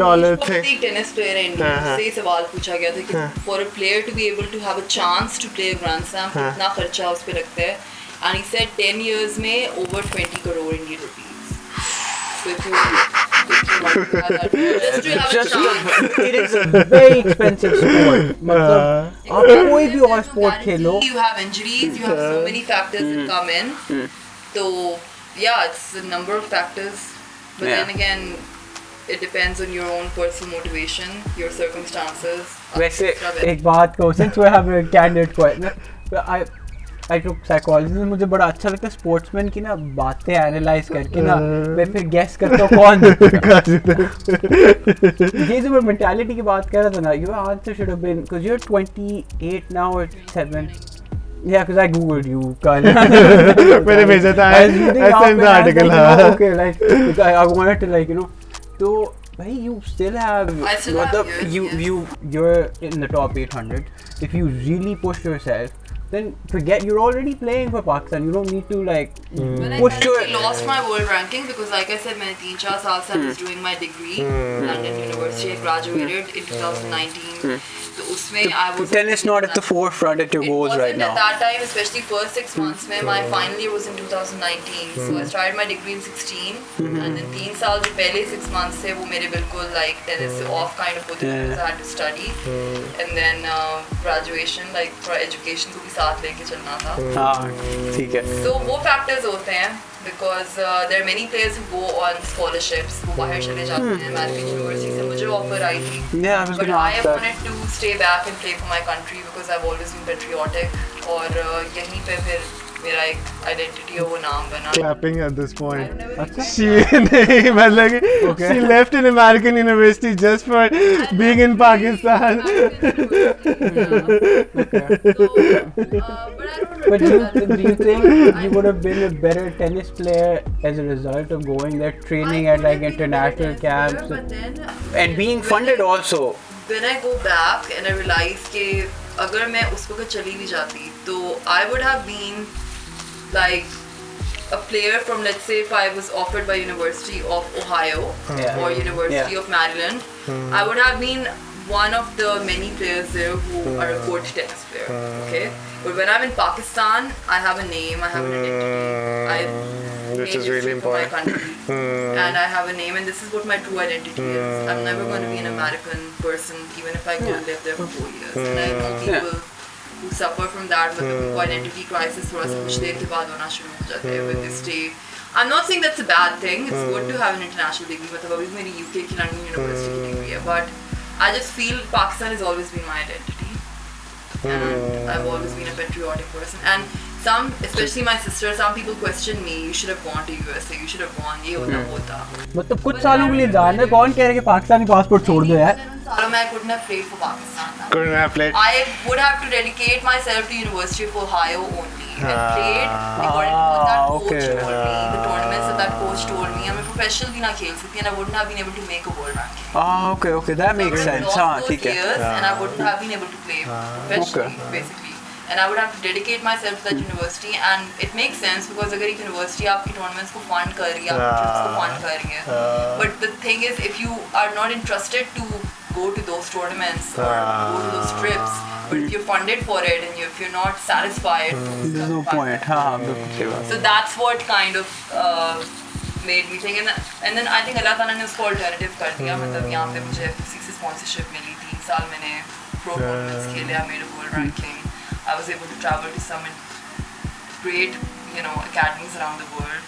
thing? एक tennis player है India, से सवाल पूछा गया था कि for a player to be able to have a chance to play a Grand Slam, कितना खर्चा उस पे लगता है? And he said 10 years में over 20 crore Indian rupees. So if you want to have that, just to have a chance. It is a very expensive sport. मतलब आप कोई भी और sport Khelo. You have injuries, you have so many factors that come in. So yeah, it's a number of factors. But then again, it depends on your own personal motivation, your circumstances. वैसे एक बात को since we have a candid question, I took psychology, मुझे बड़ा अच्छा लगता है sportsman की ना बातें एनालाइज करके ना मैं फिर गेस करता हूँ कौन ये जो मैं मेंटालिटी की बात कर रहा था ना, your answer should have been because you're 28 now or 7. Yeah, because I googled you कल मैंने भेजा था I sent the article. Okay, like I wanted to like तो भाई you still have you're in the top 800. If you really push yourself, then forget, you're already playing for Pakistan. You don't need to like push to it. I lost my world ranking because like I said, मैंने 3-4 साल से I was doing my degree. London University, I graduated in 2019. तो उसमें I was tennis not at the forefront at your goals right now. At that time, especially first 6 months में my final year was in 2019. So I started my degree in 16 and then 3 साल जो पहले 6 months थे वो मेरे बिल्कुल like tennis से off kind of होते थे because I had to study and then graduation like for education को भी साथ लेके चलना था. हाँ ठीक है. So वो factors होते हैं because there are many players who go on scholarships वो बाहर चले जाते हैं. American University से मुझे offer आई थी. Yeah, I was but gonna I ask that. wanted to stay back and play for my country because I've always been patriotic और यहीं पे फिर मेरा एक identity है वो नाम बना. Clapping at this point. अच्छा. नहीं मतलब she left an American university just for being in Pakistan. But do you think you would have been a better tennis player as a result of going there, training at like international camps and being funded also? When I go back and I realize कि अगर मैं उस वक्त चली भी जाती तो I would have been like a player from, let's say if I was offered by University of Ohio or University of Maryland, I would have been one of the many players there who are a court tennis player. Okay, but when I'm in Pakistan, I have a name, I have an identity, which is really important for my country, and I have a name, and this is what my true identity is. I'm never going to be an American person, even if I go live there for 4 years. And I know people who suffer from that, मतलब उनको identity crisis थोड़ा सा कुछ देर के बाद होना शुरू हो जाता है when they stay. I'm not saying that's a bad thing. It's good to have an international degree. मतलब अभी मेरी UK की London University की degree है, but I just feel Pakistan has always been my identity, and I've always been a patriotic person. And some, especially my sister, some people question me. You should have gone to USA. You should have gone. ये होता वो था. मतलब कुछ सालों के लिए जाना है. कौन कह रहा है कि पाकिस्तानी पासपोर्ट छोड़ दो यार? सालों में I couldn't have played for Pakistan. Couldn't have played. I would have to dedicate myself to University of Ohio only and played according to what that coach told me. The tournaments that that coach told me. I'm a professional भी ना खेल सकती and I wouldn't have been able to make a world ranking. Okay, that makes sense. हाँ ठीक है. And I wouldn't have been able to play professionally, basically. And I would have to dedicate myself to that university, and it makes sense because अगर एक university आपकी tournaments को fund कर रही है, आपकी trips को fund कर rही है. But the thing is, if you are not interested to go to those tournaments or go to those trips, but if you're funded for it and if you're not satisfied, there's no point. हाँ बिल्कुल सही बात. So that's what kind of made me think, and then I think अल्लाह ताला ने उसको alternative कर दिया. मतलब यहाँ पे मुझे FCC से sponsorship मिली. 3 साल मैंने pro tournaments खेले. I made a world ranking. I was able to travel to some great, academies around the world.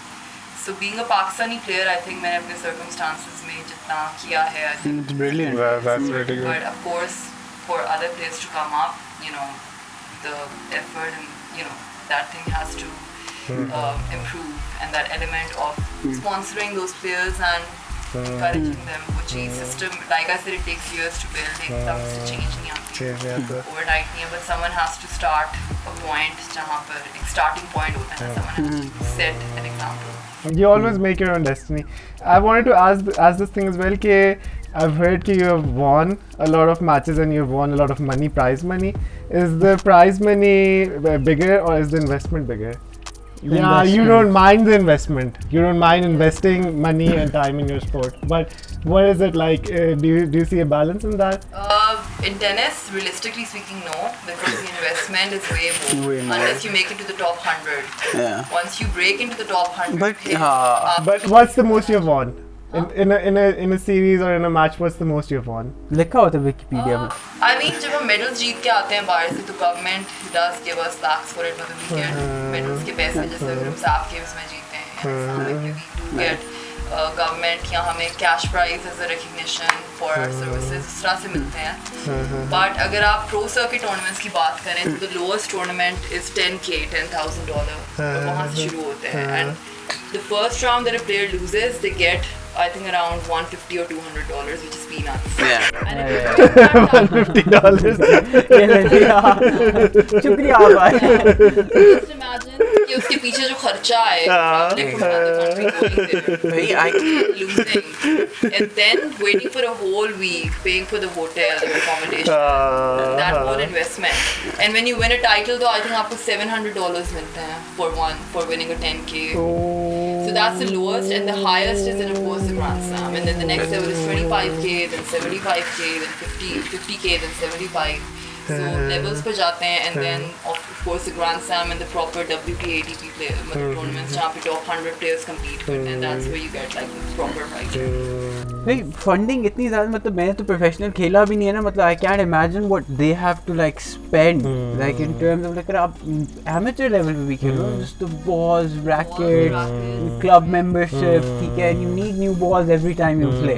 So being a Pakistani player, I think मैंने अपने circumstances में जितना किया है, I think it's brilliant. That's really good. But of course, for other players to come up, the effort and that thing has to improve, and that element of sponsoring those players and encouraging them, which is system, like I said, it takes years to build. एकदम से change नहीं आती, overnight नहीं है, but someone has to start a point जहाँ पर एक starting point होता है. Someone has to set an example. You always make your own destiny. I wanted to ask this thing as well कि I've heard that you have won a lot of matches and you've won a lot of money, prize money. Is the prize money bigger or is the investment bigger? Yeah, you don't mind the investment. You don't mind investing money and time in your sport. But what is it like? Do you see a balance in that? In tennis, realistically speaking, no, because the investment is way more. Unless you make it to the top 100. Yeah. Once you break into the top 100, but what's the most you've won? In a series or in a match, what's the most you've won? लिखा होता है Wikipedia में. I mean, जब हम medals जीत के आते हैं बाहर से, तो government does give us lakhs for it, मतलब we get medals के पैसे, जैसे अगर हम SAF games में जीते हैं, we do get गवर्नमेंट या हमें cash prize as a recognition for our services इस तरह से मिलते हैं. बट अगर आप प्रो सर्किट टूर्नामेंट्स की बात करें तो द लोएस्ट टूर्नामेंट इज $10,000. वहाँ से शुरू होते हैं. And the first round that a player loses they get I think around $150 or $200, which is peanuts. Yeah. And $50. शुक्रिया भाई. just imagine कि उसके पीछे जो खर्चा है traveling from another country going there, losing, and then waiting for a whole week, paying for the hotel, the accommodation, that whole investment. And when you win a title, though, I think आपको $700 मिलते हैं for winning a 10K. So that's the lowest, and the highest is in of course the Grand Slam, and then the next level is 25K, then 75K, then 50K, then 75. So levels पर जाते हैं, and then of course the Grand Slam and the proper WTA ATP tournaments जहाँ पे top 100 players compete करते हैं, that's where you get like the proper prizes. भाई funding इतनी ज़्यादा, मतलब मैंने तो प्रोफेशनल खेला भी नहीं है ना, मतलब I can imagine what they have to like spend like in terms of like आप एमेचर लेवल पे भी खेलो, just the balls, racket, club membership, ठीक है, you need new balls every time you play,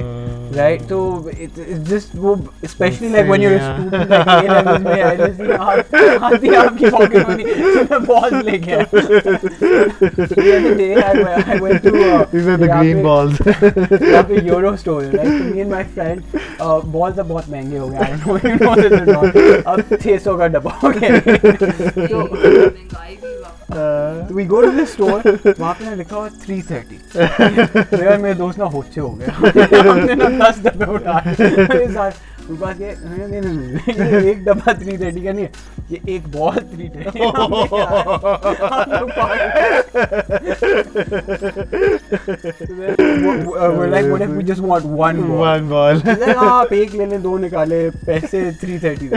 right? तो it's just वो specially like when you are a student like A level में आती आपकी पॉकेट मनी मैं बॉल्स लेके आया. The other day I went to these are the green balls. यहाँ पे यूरो स्टोर है, right? So me and my friend balls अब बहुत महंगे हो गए, I don't know you know this or not. अब 600 का डब्बा हो गया. So we go to the store, वहाँ पे ना लिखा हुआ 330. यार मेरे दोस्त ना होचे हो गए, हमने ना 10 डब्बे उठाए मेरे साथ. उनके पास ये एक डब्बा 330 का नहीं है, ये एक ball 330. We're like, what if we just want one ball? आप एक ले लें, दो निकाले, पैसे 330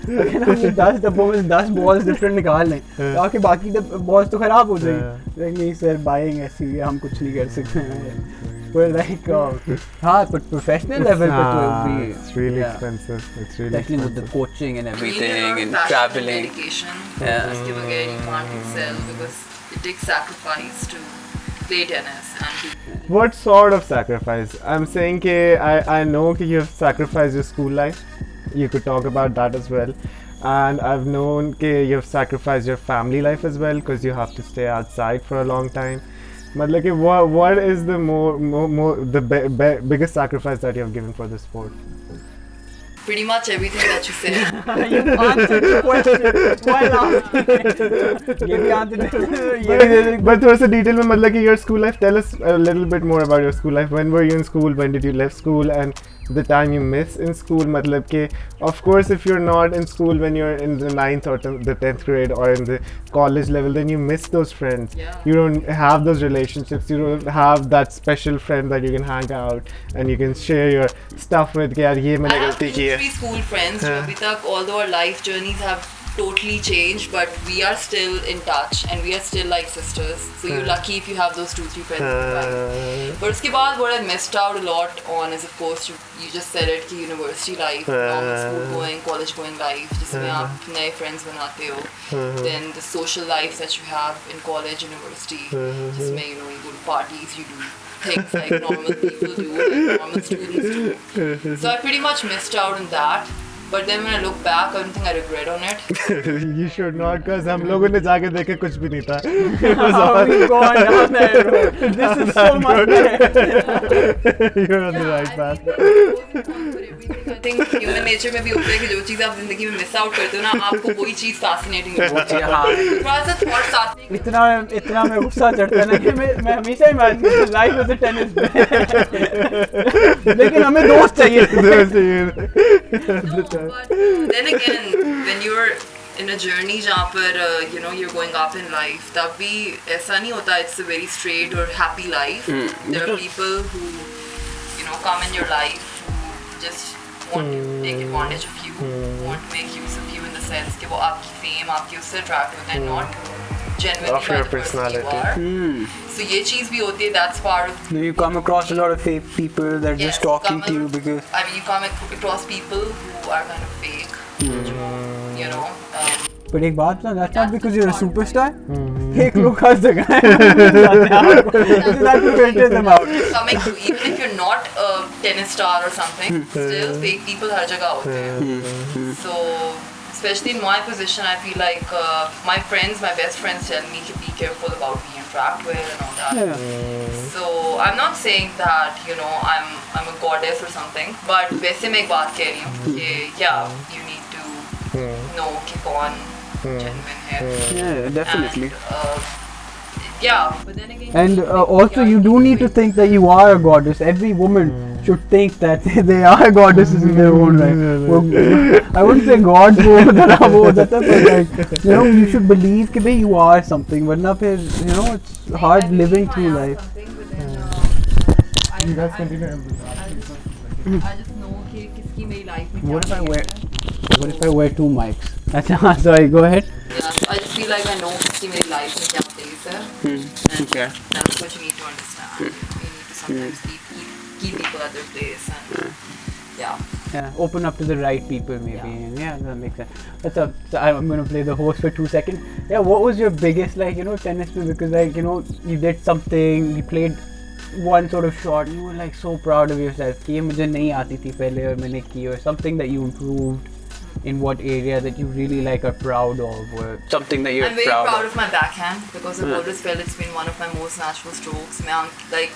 लेकिन हम 10 डब्बों में 10 बॉल्स डिफरेंट निकाल लें, ताकि बाकी बॉल्स तो खराब हो जाएंगी. नहीं सर, बाइंग ऐसी है, हम कुछ नहीं कर सकते हैं. We're like, हाँ, but professional level पे तो भी it's really expensive. It's really especially with the coaching and everything and passion, traveling. dedication. Yeah. उसके बगैर you can't excel because it takes sacrifice to play tennis and What sort of sacrifice? I'm saying कि I know कि you have sacrificed your school life. You could talk about that as well. And I've known कि you have sacrificed your family life as well because you have to stay outside for a long time. मतलब कि what is the biggest sacrifice that you have given for the sport? pretty much everything that you said. You answered the question. Why not? ये भी answer they. But थोड़ा सा detail में मतलब कि your school life. Tell us a little bit more about your school life. When were you in school? When did you leave school? And the time you miss in school. मतलब कि of course if you're not in school when you're in the 9th or the 10th grade or in the college level, then you miss those friends. Yeah. You don't have those relationships. You don't have that special friend that you can hang out and you can share your stuff with. कि यार ये मैंने I have गलती 2 की है. 3 school friends जो अभी तक, although our life journeys have totally changed, but we are still in touch and we are still like sisters. So you're lucky if you have those 2 3 friends in your life. But उसके बाद what I missed out a lot on is of course you just said it कि university life, normal school going, college going life, जिसमें आप नए friends बनाते हो. Then the social life that you have in college, university, जिसमें you know you go to parties, you do things like normal people do, like normal students do. So I pretty much missed out on that. But then when I look back, I don't think I regret on it. You should not, because हम लोगों ने जाके देखे कुछ भी नहीं था. How we gone down that road? This is so much better. You're on the right path. I think human nature में भी होता है कि जो चीज़ आप जिंदगी में miss out करते हो ना, आपको वही चीज़ fascinating लगती है. हाँ. थोड़ा सा thoughts आते हैं. इतना मैं गुस्सा चढ़ता है ना कि मैं हमेशा imagine करता हूँ life as a tennis player. लेकिन हमें दोस्त चाहिए. But then again, when you're in a journey जहाँ पर you know you're going up in life, तब भी ऐसा नहीं होता it's a very straight or happy life. There are people who you know come in your life who just want to take advantage of you, want to make use of you in the sense कि वो आपकी fame, आपके उससे attract होते हैं, not genuinely Of by your the person you personality. are. So ये चीज़ भी होती है, that's part of. You come across a lot of fake people that are just talking to you because. I mean, you come across people who are kind of fake, you know. But एक बात ना, that's not because you're a superstar. एक लोग हर जगह हैं to filter them out. Coming to, even if you're not a tennis star or something, still fake people हर जगह होते हैं. So especially in my position, I feel like my best friends tell me to be careful about who you interact with and all that. So I'm not saying that I'm a goddess or something, but वैसे मैं एक बात कह रही हूँ कि you need to know कि कौन genuine है. Yeah, definitely. And, but then again. And also, you do need to think that you are a goddess. Every woman should think that they are goddesses in their own right. I wouldn't say God, but like, you should believe that you are something. But it's hard living through life. You guys continue. I just know कि किसकी मेरी life में What क्या if I wear two mics? Sorry, go ahead. Yeah, I just feel like I know किसकी मेरी life में क्या place है. Okay. That's what you need to understand. You need to sometimes keep people at their place and Open up to the right people maybe. Yeah, that makes sense. So I'm going to play the host for 2 seconds. Yeah, what was your biggest tennis play? Because you did something, you played one sort of shot, you were like so proud of yourself कि ये मुझे नहीं आती थी पहले और मैंने की, or something that you improved in what area that you really are proud of, or something that you're I'm very proud of my backhand because I've always felt it's been one of my most natural strokes. Like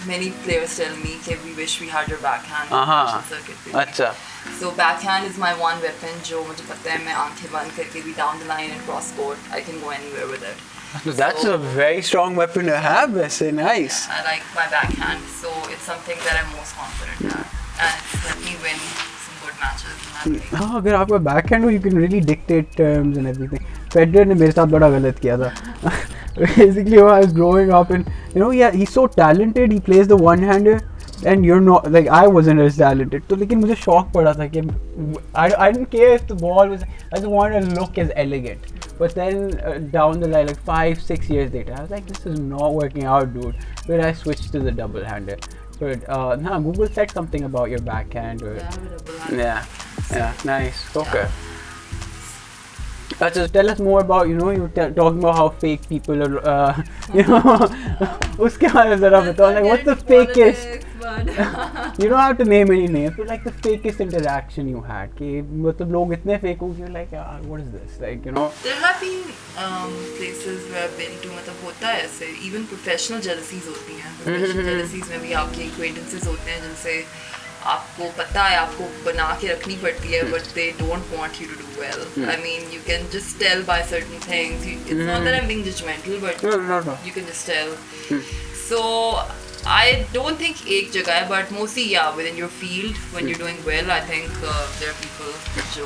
many players tell me that we wish we had your backhand in the circuit. अच्छा. So backhand is my one weapon जो मुझे पता है मैं आंखें बंद करके भी down the line and cross court I can go anywhere with it. So that's a very strong weapon to have. That's nice. I like my backhand, so it's something that I'm most confident at, and it's let me win some good matches. अगर आपका backhand हो, you can really dictate terms and everything. Federer ने मेरे साथ बड़ा गलत किया था. Basically, when I was growing up, and he's so talented. He plays the one-hander, and you're not like I wasn't as talented. So, लेकिन मुझे शौक पड़ा था कि I didn't care if the ball was. I just wanted to look as elegant. But then down the line, like 5-6 years later, I was like, this is not working out, dude. But I switched to the double-hander. But Google said something about your backhand. Or, yeah, nice. Okay. Just tell us more about, you were talking about how fake people are, उसके बारे में ज़रा बताओ, like what's the fakest? You don't have to name any names, but like the fakest interaction you had. कि मतलब लोग इतने fake हो कि like what is this? Like There have been places where I've been to मतलब होता है ऐसे, even professional jealousies होती हैं. Professional jealousies में भी आपके acquaintances होते हैं जिनसे आपको पता है आपको बना के रखनी पड़ती है, but they don't want you to do well. I mean, you can just tell by certain things. It's not that I'm being judgmental, but no. you can just tell. So I don't think एक जगह है, but mostly within your field when you're doing well, I think there are people who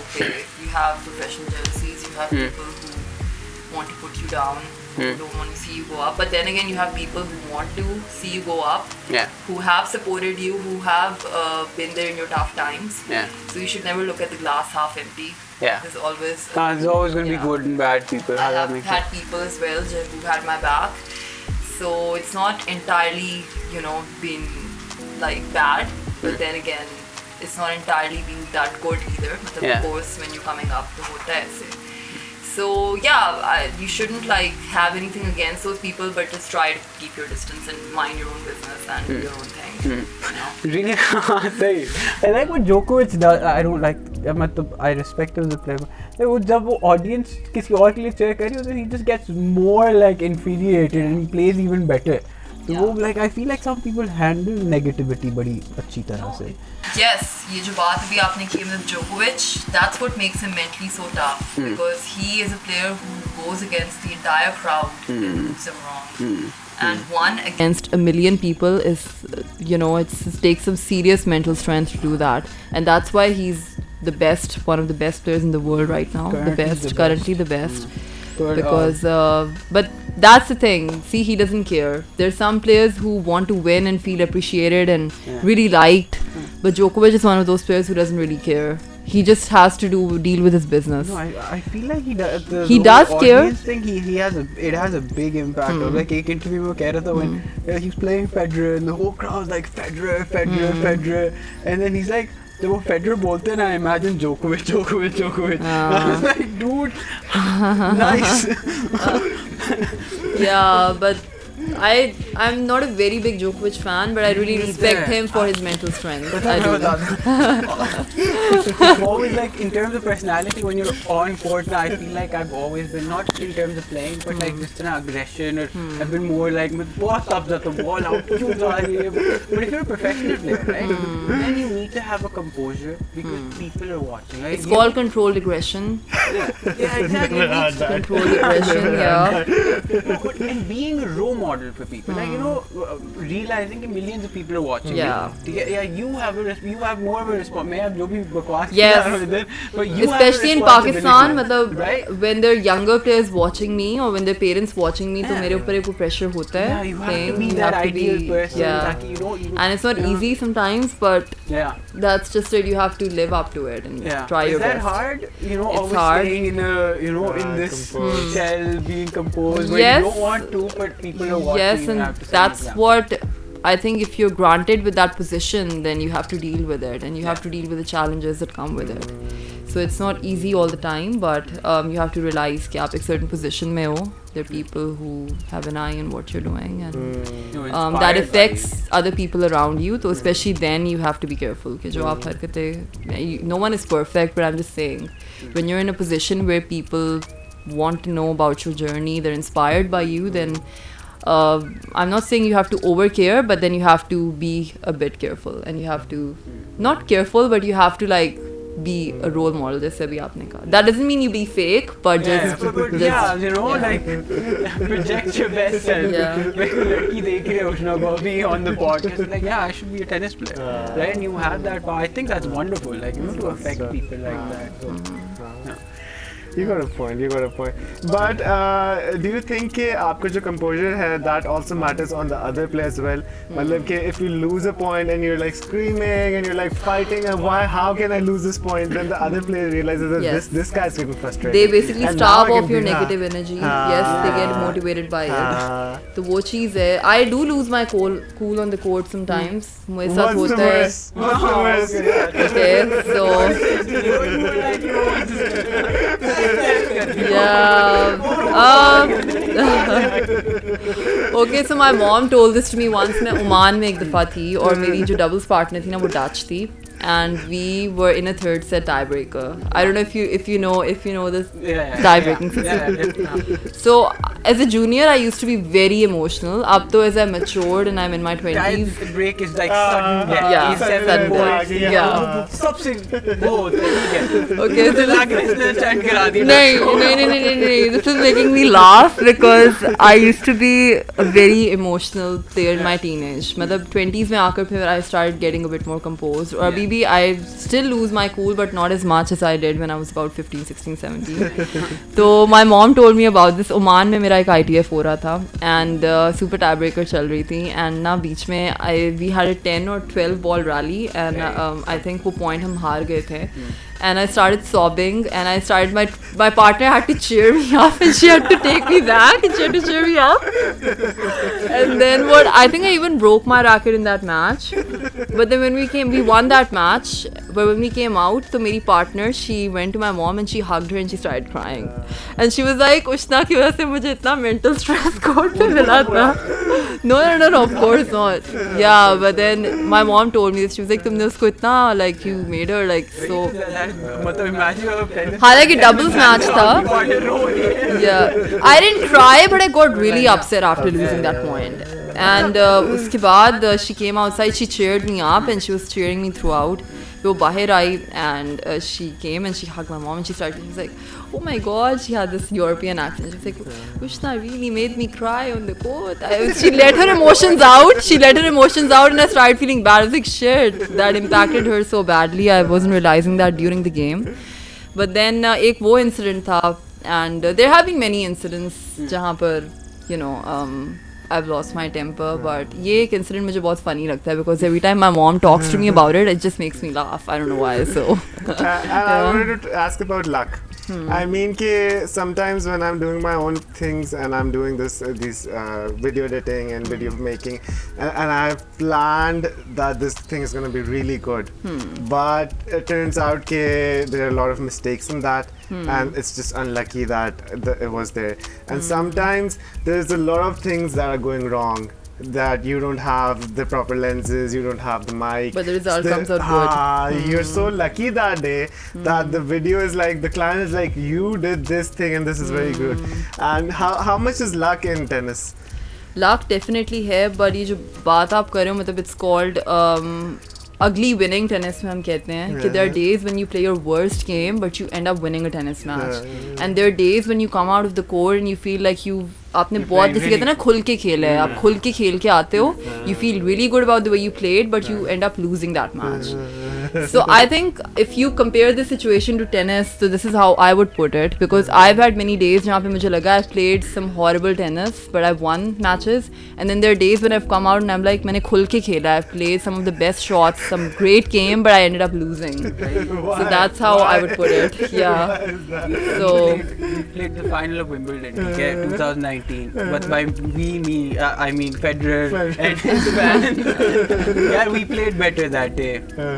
you have professional jealousies, you have people who want to put you down, who don't want to see you go up, but then again you have people who want to see you go up, who have supported you, who have been there in your tough times. So you should never look at the glass half empty. There's always going to be good and bad people. I have had people as well who had my back, so it's not entirely been like bad, but then again it's not entirely being that good either. Of course when you're coming up to hota hai aise. So you shouldn't have anything against those people, but just try to keep your distance and mind your own business and do your own thing. Really? I like what Djokovic does. I don't like. I respect him as a player. But जब वो audience किसी और के लिए cheer कर रही हो, he just gets more infuriated and he plays even better. So I feel like some people handle negativity बड़ी अच्छी तरह से. Yes, ये जो बात भी आपने की with Djokovic, that's what makes him mentally so tough, because he is a player who goes against the entire crowd and proves them wrong. And one against a million people is, it takes some serious mental strength to do that, and that's why he's the best, one of the best players in the world right now. Currently the best. Because but that's the thing, see, he doesn't care. There's some players who want to win and feel appreciated and really liked, but Djokovic is one of those players who doesn't really care. He just has to deal with his business. No, I feel like he does. He does care. Thing, it has a big impact. Like एक interview में कह रहा था when he's playing Federer and the whole crowd's like Federer, and then he's like, जब वो Federer बोलते हैं ना, I imagine Djokovic. I was like, dude, nice. Yeah, but I'm not a very big Djokovic fan, but I really respect him for his mental strength. I do. I've always like in terms of personality when you're on court now, I feel like I've always been not in terms of playing but like just an aggression or I've been more like with बहुत कब्जा तो ball out क्यों जा रही है but if you're a professional player right then you need to have a composure because people are watching right It's called controlled aggression. yeah exactly Controlled aggression, yeah. and being a role model for people like you know realizing that millions of people are watching yeah you have more of a response मैं अब जो भी बकवास Yes. but you Especially in Pakistan, मतलब right? when there are younger players watching me or when their parents watching me, तो मेरे ऊपर एक pressure होता है. Yeah, you have to thing. be You that have to ideal be- person Yeah. ताकि you know you And it's not easy sometimes, but yeah that's just it. You have to live up to it and try your is that best. hard you know It's always hard. staying in a you know in this composed. shell being composed when Yes. you don't want to but people are watching Yes, you and have to set an that's example. what I think if you're granted with that position, then you have to deal with it and you have to deal with the challenges that come with it. So it's not easy all the time, but you have to realize कि आप एक certain position में हो. There are people who have an eye on what you're doing and You're that inspired by affects other people around you. So especially then you have to be careful कि जो आप हरकतें no one is perfect, but I'm just saying when you're in a position where people want to know about your journey, they're inspired by you, then I'm not saying you have to overcare, but then you have to be a bit careful and you have to not careful, but you have to like be a role model. जैसे अभी आपने कहा. That doesn't mean you be fake, but just yeah, you know, like project your best self. Yeah. लड़की देख रहे हो उष्णा को अभी on the podcast, like yeah, I should be a tennis player, right? And you have that power. I think that's wonderful, like you know, to affect people like that. So, You got a point. But do you think कि आपका जो composure है that also matters on the other play as well? मतलब कि if you lose a point and you're like screaming and you're like fighting and how can I lose this point? Then the other player realizes that Yes. this guy's getting frustrated. they basically And starve now I off can your be- negative energy. Yes, they get motivated by it. तो वो चीज़ है. I do lose my cool on the court sometimes. मेरे साथ What's the होता है. worst? What's the worst? Okay, so okay, so my mom told this to me once. मैं Oman में एक दफ़ा थी और मेरी जो doubles partner थी ना वो Dutch थी. And we were in a third set tiebreaker. I don't know if you know this tie-breaking system. So as a junior, I used to be very emotional. Up to as I matured and I'm in my 20s. the break is like sudden yeah, seven sudden points. yeah. सबसे वो Okay, so stand करा दी. No. This is making me laugh because I used to be a very emotional player in my teenage. मतलब 20s में आकर फिर I started getting a bit more composed. और अभी भी I still lose my cool, but not as much as I did when I was about 15, 16, 17. So my mom told me about this. Oman में मेरा एक ITF हो रहा था and super tiebreaker चल रही थी and ना बीच में we had a 10 or 12 ball rally and I think वो point हम हार गए थे. And I started sobbing and I started my partner had to cheer me up and she had to take me back and she had to cheer me up. And then I think I even broke my racket in that match. But then we won that match. But when we came out, so my partner, she went to my mom and she hugged her and she started crying. And she was like, Ushna की वजह से मुझे इतना mental stress court पे मिला था. No, of course not. Yeah, but then my mom told me this. She was like, तुमने उसको इतना like you made her like so. मतलब imagine हालांकि doubles match था. Yeah, I didn't cry, but I got really upset after losing that point. And उसके बाद she came outside, she cheered me up, and she was cheering me throughout. वो बाहर आई and she came and she hugged my mom and she was like, oh my god, she had this European accent. She was like, Ushna really made me cry on the court. She let her emotions out. And I started feeling bad. I was like, shit, that impacted her so badly. I wasn't realizing that during the game. But then एक वो incident था and there have been many incidents जहाँ पर you know I've lost my temper, but ये एक incident मुझे बहुत funny लगता है because every time my mom talks to me about it, it just makes me laugh. I don't know why. So and I wanted to ask about luck. I mean, sometimes when I'm doing my own things and I'm doing these video editing and video making, and I've planned that this thing is going to be really good, but it turns out there are a lot of mistakes in that, and it's just unlucky that it was there. And sometimes there's a lot of things that are going wrong. That you don't have the proper lenses, you don't have the mic. But the result comes out good. You're so lucky that day that the video is like, the client is like, you did this thing and this is very good. And how much is luck in tennis? Luck definitely है, but ये जो बात आप कर रहे हो मतलब it's called ugly winning tennis में हम कहते हैं कि there are days when you play your worst game but you end up winning a tennis match, and there are days when you come out of the court and you feel like आपने बहुत जैसे कहते हैं ना खुल के खेला है, आप खुल के खेल के आते हो, you feel really good about the way you played but you end up losing that match. So I think if you compare the situation to tennis, so this is how I would put it, because I've had many days जहाँ पे मुझे लगा I've played some horrible tennis but I've won matches, and then there are days when I've come out and I'm like मैंने खुल के खेला, I've played some of the best shots, some great game but I ended up losing. So that's how I would put it. Yeah. So we played the final of Wimbledon, 2019. But by I mean Federer and his fans. Yeah, we played better that day.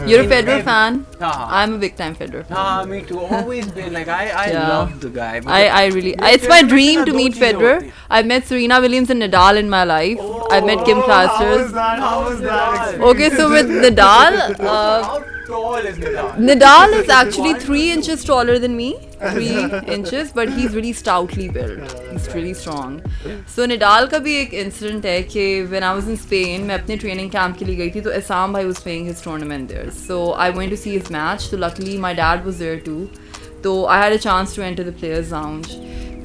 You're a Federer fan? I'm a big time Federer fan. Me too. Always been like I love the guy. I really, it's my dream to meet Federer. I've met Serena Williams and Nadal in my life. I've met Kim Clijsters. How was that? Okay, so with Nadal, how tall is Nadal? Nadal is actually 3 inches taller than me. 3 inches, but he's really stoutly built. He's really strong. So Nadal का भी एक incident है कि when I was in Spain, मैं अपने training camp के लिए गई थी, तो Assam bhai was playing his tournament there. So I went to see his match. So luckily my dad was there too. तो I had a chance to enter the players lounge.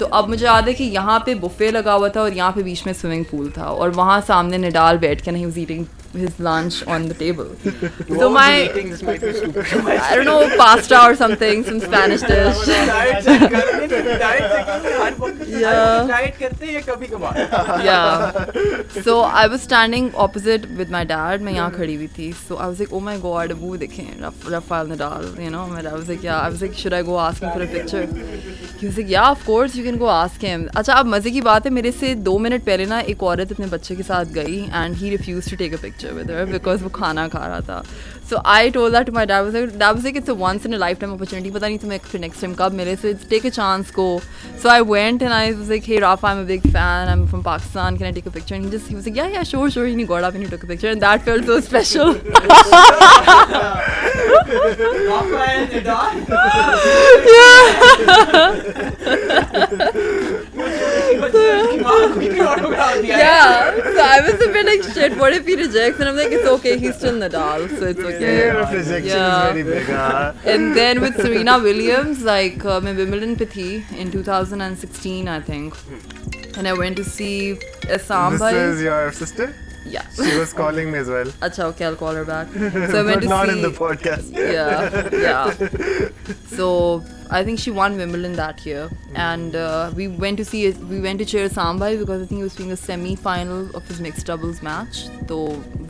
तो अब मुझे याद है कि यहाँ पे बुफे लगा हुआ था और यहाँ पे बीच में स्विमिंग पूल था और वहाँ सामने निडाल बैठ के, and he was eating his lunch on the table. So This might be stupid. I don't know, pasta or something, some Spanish dish. Yeah. So I was standing opposite with my dad. मैं यहाँ खड़ी हुई थी. So I was like, oh my god, वो देखें Rafael Nadal, you know. I was like, yeah. I was like, should I go ask him for a picture? He was like, yeah, of course you can go ask him. अच्छा, अब मजे की बात है, मेरे से 2 मिनट पहले ना एक औरत अपने बच्चे के साथ गई and he refused to take a picture with her because वो खाना खा रहा था. So I told that to my dad. I was like, it's a once in a lifetime opportunity. पता नहीं तुम्हें फिर next time कब मिले. So it's take a chance, go. So I went and I was like, hey Rafa, I'm a big fan. I'm from Pakistan. Can I take a picture? And he was like, yeah, sure. And he got up and he took a picture, and that felt so special. Rafa and Nadal. Yeah. So I was a bit like, shit, what if he rejects? And I'm like, it's okay, he's still Nadal, so it's okay. Fear of rejection is very big. And then with Serena Williams, like, मैं Wimbledon पे थी in 2016, I think. And I went to see Assam bhai. This is your sister? Yeah. She was calling me as well. Acha, okay, I'll call her back. So I went to not see... in the podcast. Yeah. So I think she won Wimbledon that year, and we went to cheer Assam bhai because I think he was playing the semi-final of his mixed doubles match. So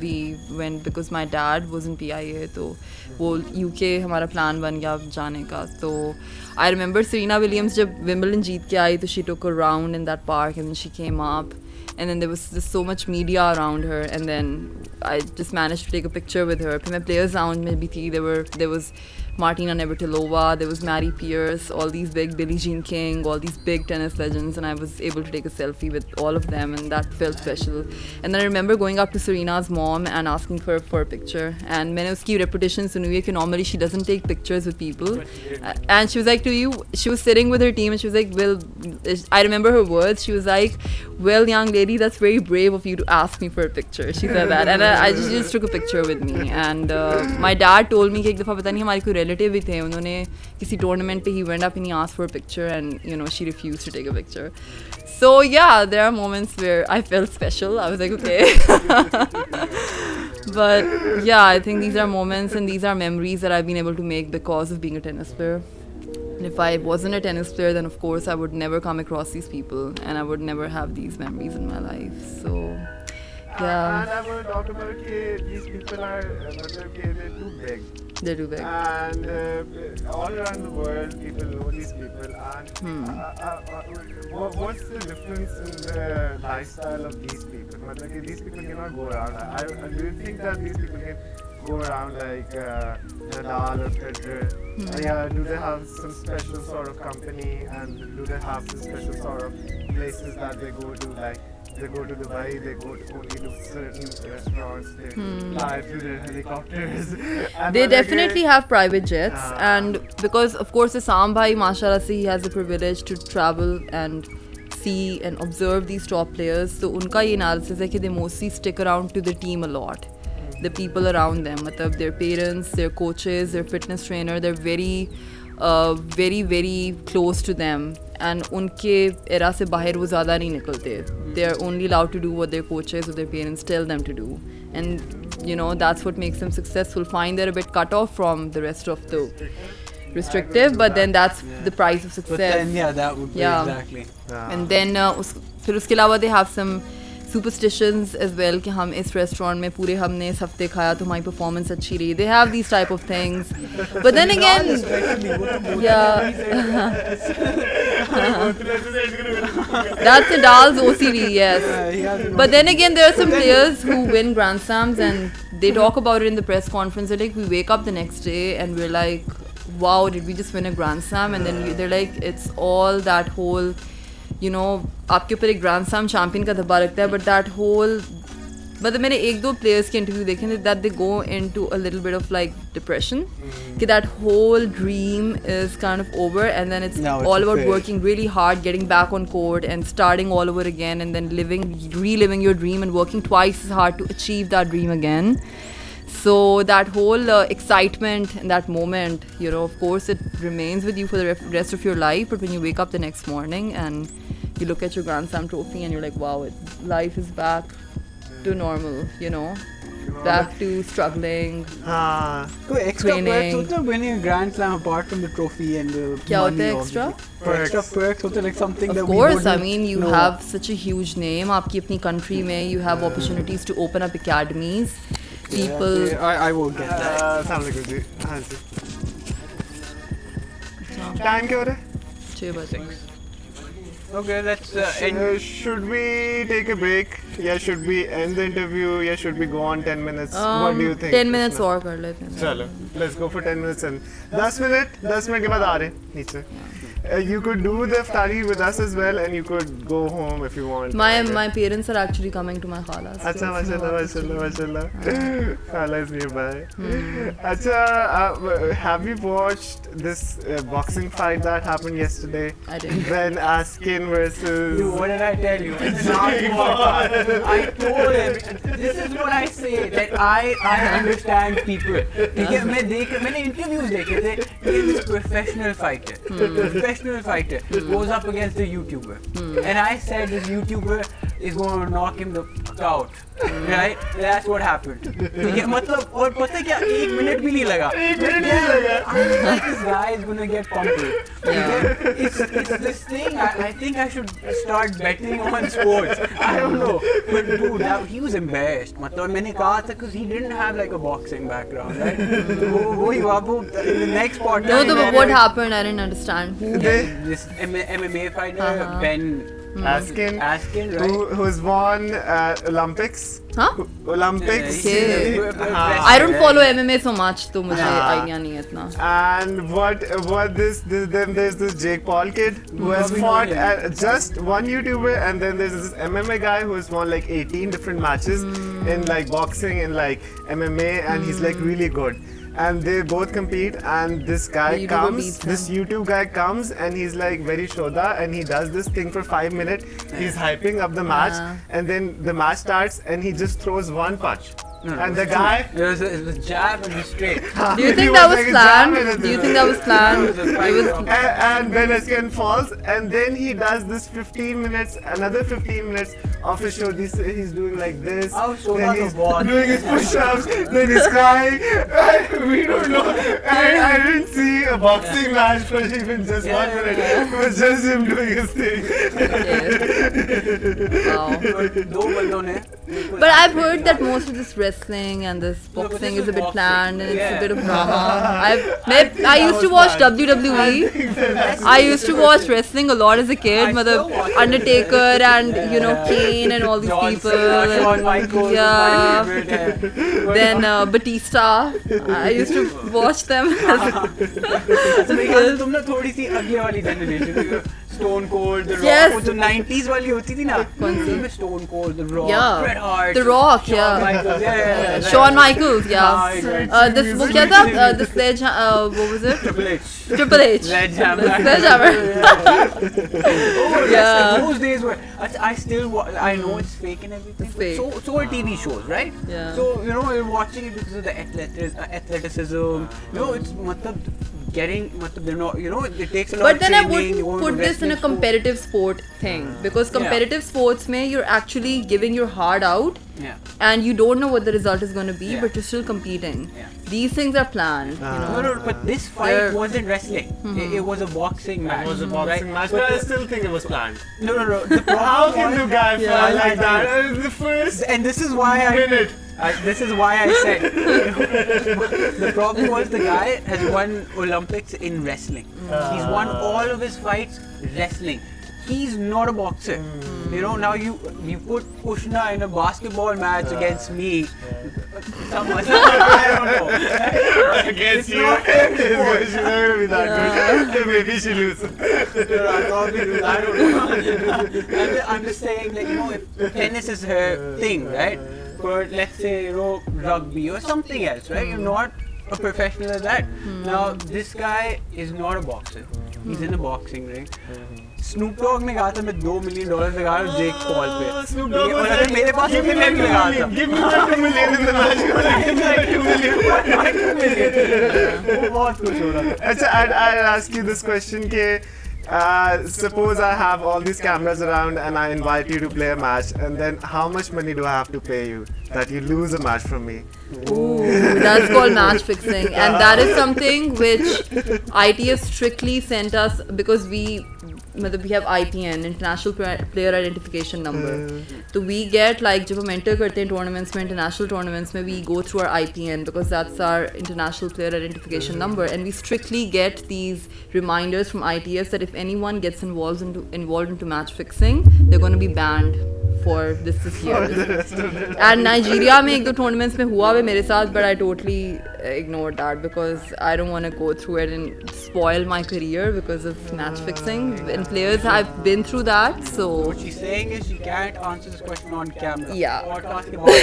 we went because my dad was in PIA, so वो UK हमारा plan बन गया जाने का. So I remember Serena Williams जब Wimbledon जीत के आई, तो she took a round in that park and then she came up. And then there was just so much media around her, and then I just managed to take a picture with her. फिर मैं players lounge में भी थी. There was Martina Navratilova, there was Mary Pierce, all these big Billie Jean King, all these big tennis legends, and I was able to take a selfie with all of them, and that felt special. And then I remember going up to Serena's mom and asking for a picture, and मैंने उसकी reputation सुनी हुई है कि normally she doesn't take pictures with people, and she was like, she was sitting with her team and she was like, well, I remember her words, she was like, well, young lady, that's very brave of you to ask me for a picture. She said that, and I just took a picture with me. And my dad told me कि एक दफा पता नहीं हमारे कोई relative भी थे, उन्होंने किसी tournament पे he went up and he asked for a picture, and you know she refused to take a picture. So yeah, there are moments where I felt special. I was like, okay. But yeah, I think these are moments and these are memories that I've been able to make because of being a tennis player. And if I wasn't a tennis player, then of course I would never come across these people and I would never have these memories in my life. So yeah. And I will talk about these people are they're too big. They're too big. And all around the world, people know these people. And what's the difference in the lifestyle of these people? Like, these people cannot go around. Do you think that these people can go around like Nadal or Federer? Yeah, do they have some special sort of company, and do they have some special sort of places that they go to? Like, they go to Dubai, they go to only to certain restaurants, they fly through their helicopters. And They definitely have private jets, and because of course Assam bhai, mashallah se, he has the privilege to travel and see and observe these top players. So unka ye analysis hai ki they mostly stick around to the team a lot. The people around them, matlab their parents, their coaches, their fitness trainer, they're very close to them. And unke era se bahar wo zyada nahi nikalte. They are only allowed to do what their coaches or their parents tell them to do. And you know, that's what makes them successful. Fine, they're a bit cut off from the rest of the restrictive, but then that's the price of success. But then, yeah, that would be exactly. And then फिर उसके अलावा they have some superstitions as well कि हम इस restaurant में पूरे हमने इस हफ्ते खाया तो हमारी performance अच्छी रही. They have these type of things. But then again, yeah. That's Nadal's OCD, yes. But then again, there are some players who win Grand Slams and they talk about it in the press conference. They're like, we wake up the next day and we're like, wow, did we just win a Grand Slam? And then they're like, it's all that whole, you know, आपके ऊपर एक Grand Slam champion का धब्बा लगता है, but that whole, मतलब मैंने एक दो players के interview देखे थे that they go into a little bit of like depression, कि that whole dream is kind of over, and then it's all about working really hard, getting back on court and starting all over again, and then reliving your dream and working twice as hard to achieve that dream again. So that whole excitement and that moment, you know, of course it remains with you for the rest of your life, but when you wake up the next morning and you look at your Grand Slam trophy and you're like, wow, life is back to normal, you know, back to struggling, कोई extra training. perks होते हैं winning a Grand Slam apart from the trophy and the क्या होता money, है extra? obviously. Extra perks होते हैं like something that Of we course, wouldn't I mean, you know. have such a huge name, आपकी अपनी country में, you have opportunities to open up academies, people. Yeah, I won't get that. Assalamualaikum ji. हाँ जी. Time क्या हो रहा है? 6 बजे. Okay, let's end. Should we take a break? Yeah, should we end the interview? Yeah, should we go on 10 minutes? What do you think? 10 minutes और कर लेते हैं. चलो, let's go for 10 minutes and 10 minute के बाद आ रहे हैं नीचे. You could do the iftari with us as well, and you could go home if you want. My parents are actually coming to my khala's. अच्छा माशाल्लाह. Khala is nearby. अच्छा, have you watched this boxing fight that happened yesterday? I did. Ben Askren versus. What did I tell you? It's not fun. I told him. This is what I say, that I understand people. ठीक है, मैंने interviews देखे थे. This professional fighter goes up against a YouTuber, and I said this YouTuber is going to knock him the fuck out. Right? That's what happened. ठीक है, मतलब और पता है क्या, 1 मिनट भी नहीं लगा. I was like, this guy is going to get pumped. It's this thing. I think I should start betting on sports. I don't know, but dude, he was embarrassed. मतलब मैंने कहा था because he didn't have like a boxing background, right? वही बाबू in the next part. No, but what happened? I didn't understand. This MMA fighter Ben Askren, right? who's won Olympics. Huh? Olympics. I don't follow MMA so much, तो मुझे idea नहीं है इतना. And then there's this Jake Paul kid who has fought just one YouTuber, and then there's this MMA guy who has won like 18 different matches in like boxing and like MMA, and he's like really good. And they both compete, and this guy this YouTube guy comes, and he's like very shoda, and he does this thing for 5 minutes. He's hyping up the match, and then the match starts, and he just throws one punch. And the guy. It was a jab and a straight. Do you think that was planned? Do you think that was planned? And Ben Askren falls, and then he does this 15 minutes, another 15 minutes of his show. He's doing like this, then he's doing his push-ups, then he's crying. We don't know. I didn't see a boxing match for even just 1 minute. It was just him doing his thing. Wow. But I've heard that most of this wrestling and this No, but boxing this is a was bit boxing. planned and it's Yeah. a bit of drama. I used to watch WWE. I used to watch wrestling a lot as a kid. I still Matlab, watch it. Undertaker and Kane and all these John people. Cena, Shawn Michaels, Yeah. my favorite, yeah. Then Batista. I used to watch them. अच्छा मेरे ख्याल से तुम ना थोड़ी सी अगले वाली generation stone cold the Yes. Rock वो जो 90s वाली होती थी ना कौन सी? में stone cold the rock Yeah. Bret Hart The Rock, Shawn yeah. Michaels, yeah. Shawn Michaels, yeah. हाँ, exactly. This वो क्या था? The sledge. What was it? Triple H Triple H. Sledgehammer. The Sledgehammer. Oh, Yeah. yes, those days were. I still, I know it's fake and everything. It's but fake. So are TV shows, right? Yeah. So you're watching it because of the athleticism. It's getting. They're not. It takes a lot. But then I of training. You wouldn't go put to this in a wrestling school. competitive sport thing because competitive sports mein you're actually giving your heart out Yeah. and you don't know what the result is going to be, Yeah. but you're still competing. Yeah. These things are planned, No, but this fight They're- wasn't wrestling. It was a boxing match. It was a boxing match, but I still think it was planned. No. The problem How can the guy Yeah. fall like that? The first and this is why minute. This is why I said the problem was the guy has won Olympics in wrestling. He's won all of his fights wrestling. He's not a boxer. Now you put Ushna in a basketball match against me. Someone, I don't know. Against It's you. not fair She's sport. not gonna be that good. Maybe she loses. I don't know. I'm just saying that if tennis is her thing, right? But let's say rugby or something else, right? You're not a professional at that. Now this guy is not a boxer. He's in a boxing ring. Snoop Dogg ने कहा था मैं $2 million लगा रहा हूँ Jake Paul पे. Snoop Dogg और अगर मेरे पास Give me मैं भी लगा था. Give me $2 million in the match. Give me $2 million. वो बहुत खुश हो रहा था. Achha, I'd ask you this question ke, suppose I have all these cameras around and I invite you to play a match, and then how much money do I have to pay you that you lose a match from me? Ooh, that's called match fixing, and that is something which ITF strictly sent us because we have IPN, International Player Identification Number. So we get जब हम enter करते हैं tournaments में, international tournaments में, we go through our IPN because that's our International Player Identification Number, and we strictly get these reminders from ITF that if anyone gets involved into match fixing, they're going to be banned for this year. And Nigeria में एक दो tournaments में हुआ है मेरे साथ, but I totally ignored that because I don't want to go through it and spoil my career because of match fixing. And players have been through that, so What she's saying is she can't answer this question on camera. Yeah. Podcast के बाद.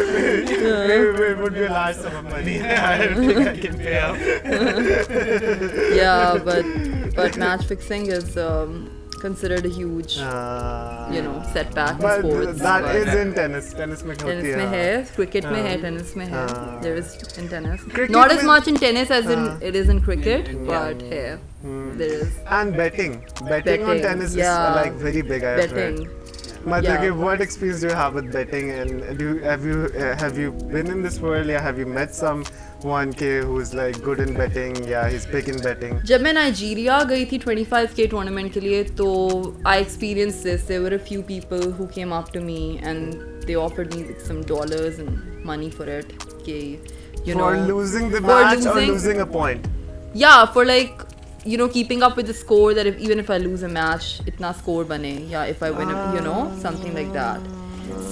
It would be a large sum of money. I don't think I can pay up. yeah, but match fixing is considered a huge setback in But sports. that but is in tennis. Tennis में होती tennis में है, cricket में है, tennis में है. There is in tennis. Cricket Not as में- much in tennis as in it is in cricket, but here there is And betting on tennis is yeah. like very big. I have betting. heard. Matlab Yeah. कि what experience do you have with betting, and have you been in this world? Yeah, have you met someone who's like good in betting? Yeah, he's big in betting. जब मैं Nigeria गई थी 25K tournament के लिए तो I experienced this. There were a few people who came up to me and they offered me some dollars and money for it. कि, For losing the for match or losing- losing a point? Yeah, for like keeping up with the score that even if I lose a match इतना score बने या if I win something like that.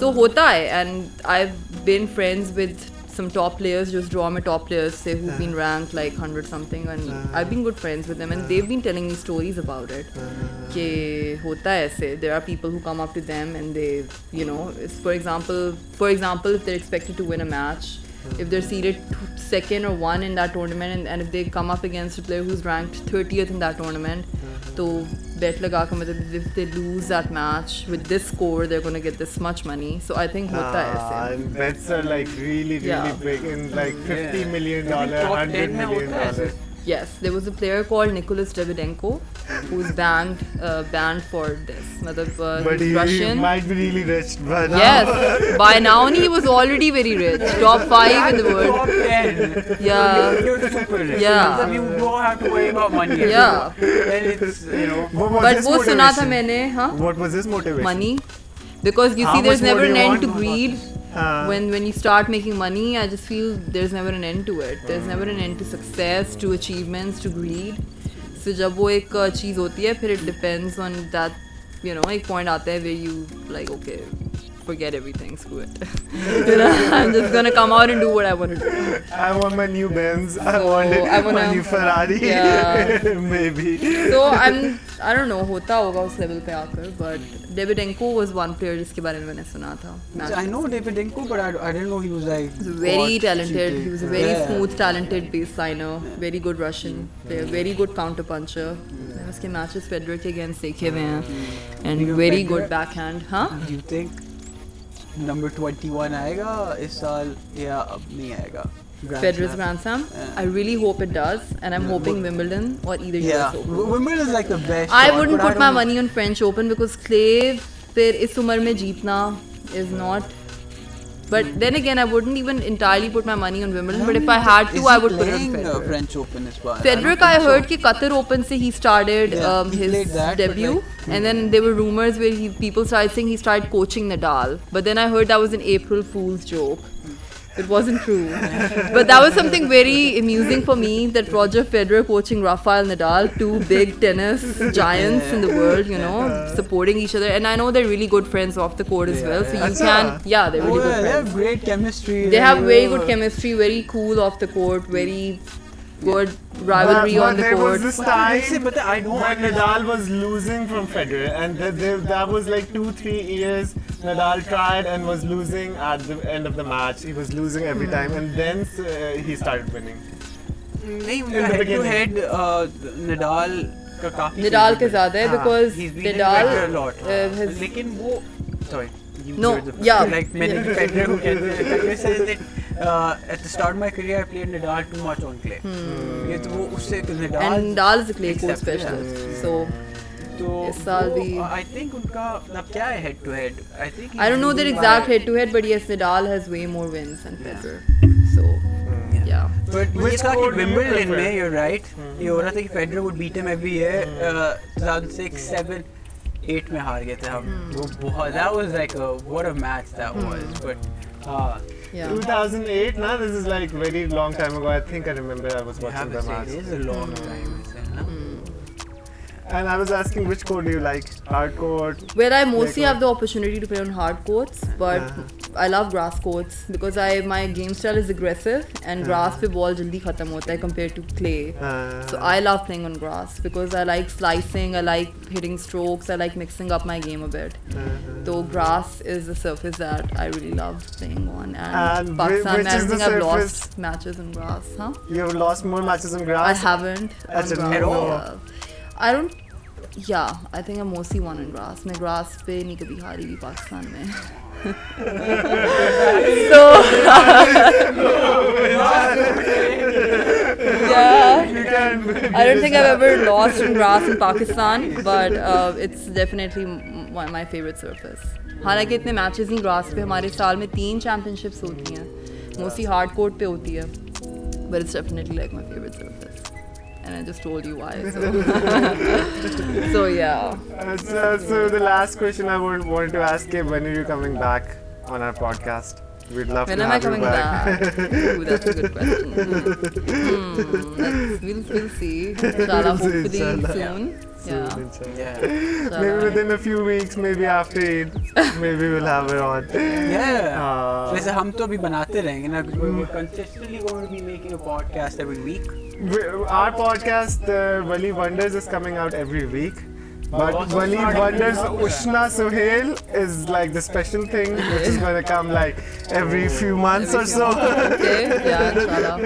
So होता है, and I've been friends with some top players, just draw my top players say who've been ranked like 100 something, and I've been good friends with them and they've been telling me stories about it. कि होता है ऐसे. There are people who come up to them and they it's for example if they're expected to win a match, if they're seeded second or one in that tournament and if they come up against a player who's ranked 30th in that tournament, तो bet लगा के मतलब if they lose that match with this score they're going to get this much money. So I think होता है ऐसे. And bets are like really Yeah. big in like $50 million, Top $100 10 में million. होता है ऐसे. Yes, there was a player called Nicholas Davydenko who's banned for this. मतलब But he's he Russian. might be really rich by now. Yes, by now he was already very rich. Top 5 in the world. Top 10. Yeah. You're super rich. Yeah. So you don't have to worry about money. Yeah. Then it's What was But his वो सुना था motivation? मैंने, हाँ? What was his motivation? Money. Because you How see, there's much more never do an you end to want? greed. हाँ. When you start making money, I just feel there's never an end to it. There's never an end to success, to achievements, to greed. So जब वो एक चीज़ होती है, फिर it depends on that. You know, एक point आता है where you like, okay, forget everything, screw it. You know, I'm just gonna come out and do what I want to do. I want my new Benz. I So, want I wanna- my new Ferrari. Yeah. Maybe. So I don't know, होता होगा उस level पे आकर, but Davydenko was one player जिसके बारे में मैंने सुना था. I know Davydenko, but I didn't know he was like He was very God talented. cheated. He was a very Yeah. smooth, talented baseliner. Very good Russian player. Very good counter puncher. मैंने उसके matches Federer के against देखे हुए हैं. And very good backhand. हाँ? Do you think number 21 आएगा इस साल या अब नहीं आएगा? Federer's Grand Slam. I really hope it does, and I'm hoping Wimbledon or either Yeah, US Open. Wimbledon is like the best. I shot, wouldn't but put I my don't know. money on French Open because clay फिर इस उम्र में जीतना is not. But then again, I wouldn't even entirely put my money on Wimbledon. But if I had to, Is I he would put it on playing, Federer. French Open as well. Federer का I heard कि Qatar Open से he started Yeah, he his played that, but debut, like- and then there were rumors where people started saying he started coaching Nadal. But then I heard that was an April Fool's joke. It wasn't true. But that was something very amusing for me, that Roger Federer coaching Rafael Nadal, two big tennis giants in the world, you know, supporting each other. And I know they're really good friends off the court as well. So you can, yeah, they're really good They have friends. great chemistry. They have very good chemistry, very cool off the court, very good rivalry on the there was court. this time But I know when Nadal was losing from Federer, and that was like 2-3 years. Nadal tried and was losing at the end of the match. He was losing every time, and then he started winning. नहीं In the head to beginning. head Nadal का काफी Nadal के ज़्यादा है हाँ, because he's been Nadal better a lot. has लेकिन वो sorry. You No, were the- yeah. Like many Federer who कहते हैं, Federer says that at the start of my career I played Nadal too much on clay. ये तो वो उससे Nadal and Nadal is a clay court Except, yeah. specialist. So तो इस साल वो, भी- I think उनका मतलब क्या है head to head? I think I don't know their he's exact by- head to head, but yes, Nadal has way more wins than Federer. So yeah. But Which ये था कि court do you Wimbledon prefer? में, you're right. ये हो रहा था कि Federer would beat him every year. 2006, 7, 8 में हार गए थे हम. वो बहुत, that was like what a match that was. But Yeah. 2008, nah, this is like very long time ago. I think I remember I was you watching have the to say match. it is a long time. Isn't it? And I was asking which court do you like? Hard court? Well, I mostly Like have the opportunity to play on hard courts, but I love grass courts because my game style is aggressive and grass पे ball जल्दी खत्म होता है compared to clay. So I love playing on grass because I like slicing, I like hitting strokes, I like mixing up my game a bit. So grass is the surface that I really love playing on. And Pakistan, which I is don't the think I've surface? lost matches on grass, huh? You have lost more matches on I grass? haven't. on That's grass, at all? yeah. I don't. Yeah, I think I mostly won on grass. मैं grass पे नहीं कभी हारी भी पाकिस्तान में. So yeah, I don't think I've ever lost on grass in Pakistan, but it's definitely my favorite surface. हालांकि इतने matches नहीं grass पे, हमारे साल में 3 championships होती हैं, mostly hard court पे होती है, but it's definitely like my favorite surface. And I just told you why. So, so yeah. So the last question I would want to ask you, when are you coming back on our podcast? We'd love When to am I have you coming back? Ooh, that's a good question. We'll see. Inshallah, hopefully Inshallah. soon. Yeah. Yeah. Maybe Inshallah. within a few weeks, maybe after Eid, maybe we'll have her on. Yeah. वैसे Uh, हम तो अभी बनाते रहेंगे ना. We're consistently going to be making a podcast every week. our podcast, Wali Wonders, is coming out every week. But Wali Wonders Ushna Suhail is like the special thing, which is going to come like every few months or so. Okay, yeah, inshallah.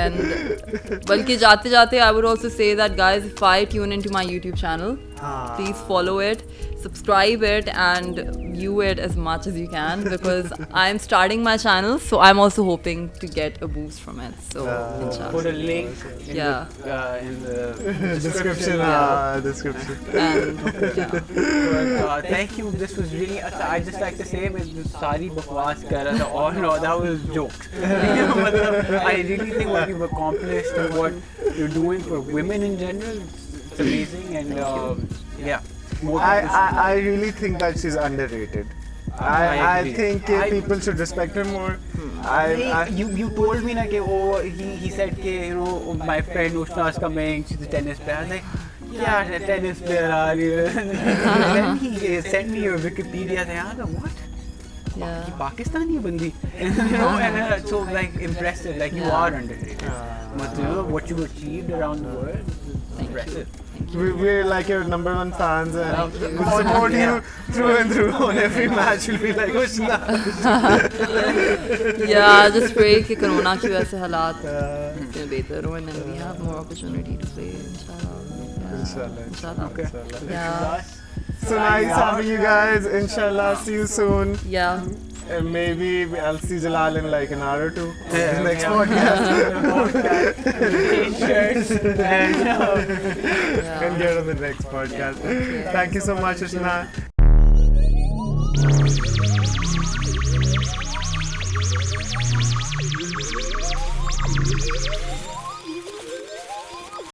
And बल्कि जाते जाते I would also say that guys, if I tune into my YouTube channel, please follow it, subscribe it, and view it as much as you can because I'm starting my channel, so I'm also hoping to get a boost from it. So inshallah. Put a link in Yeah. in the Description. Yeah. Description. And yeah. But, thank you. This was really. I just like to say, मैं जो सारी बकवास कर रहा था और no, that was jokes. मतलब, I really think what you've accomplished and what you're doing for women in general, it's amazing and yeah. more I people really think that she's underrated. I I agree. think people should respect her more. You told me like he said my friend Ushna's coming, she's a tennis player. I was like, yeah, a tennis player are you? And then he sent me your Wikipedia thing. I was like, what? Yeah. Ki Pakistani bandi, and so like impressive, like you are underrated. But what you achieved around the world is impressive. We're like your number one fans and Thank you. we'll support you through and through on every match. We'll be like, Ushna. Yeah, just pray कि corona की वजह से हालात बेहतर हो and then we have more opportunity to play, inshallah. Yeah, Inshallah. inshallah. Yeah. So nice having you guys. Inshallah, see you soon. Yeah. And maybe I'll see Jalal in like an hour or two. Yeah, Next yeah. podcast. T-shirts And get on the next podcast. Thank you so much, Ushna.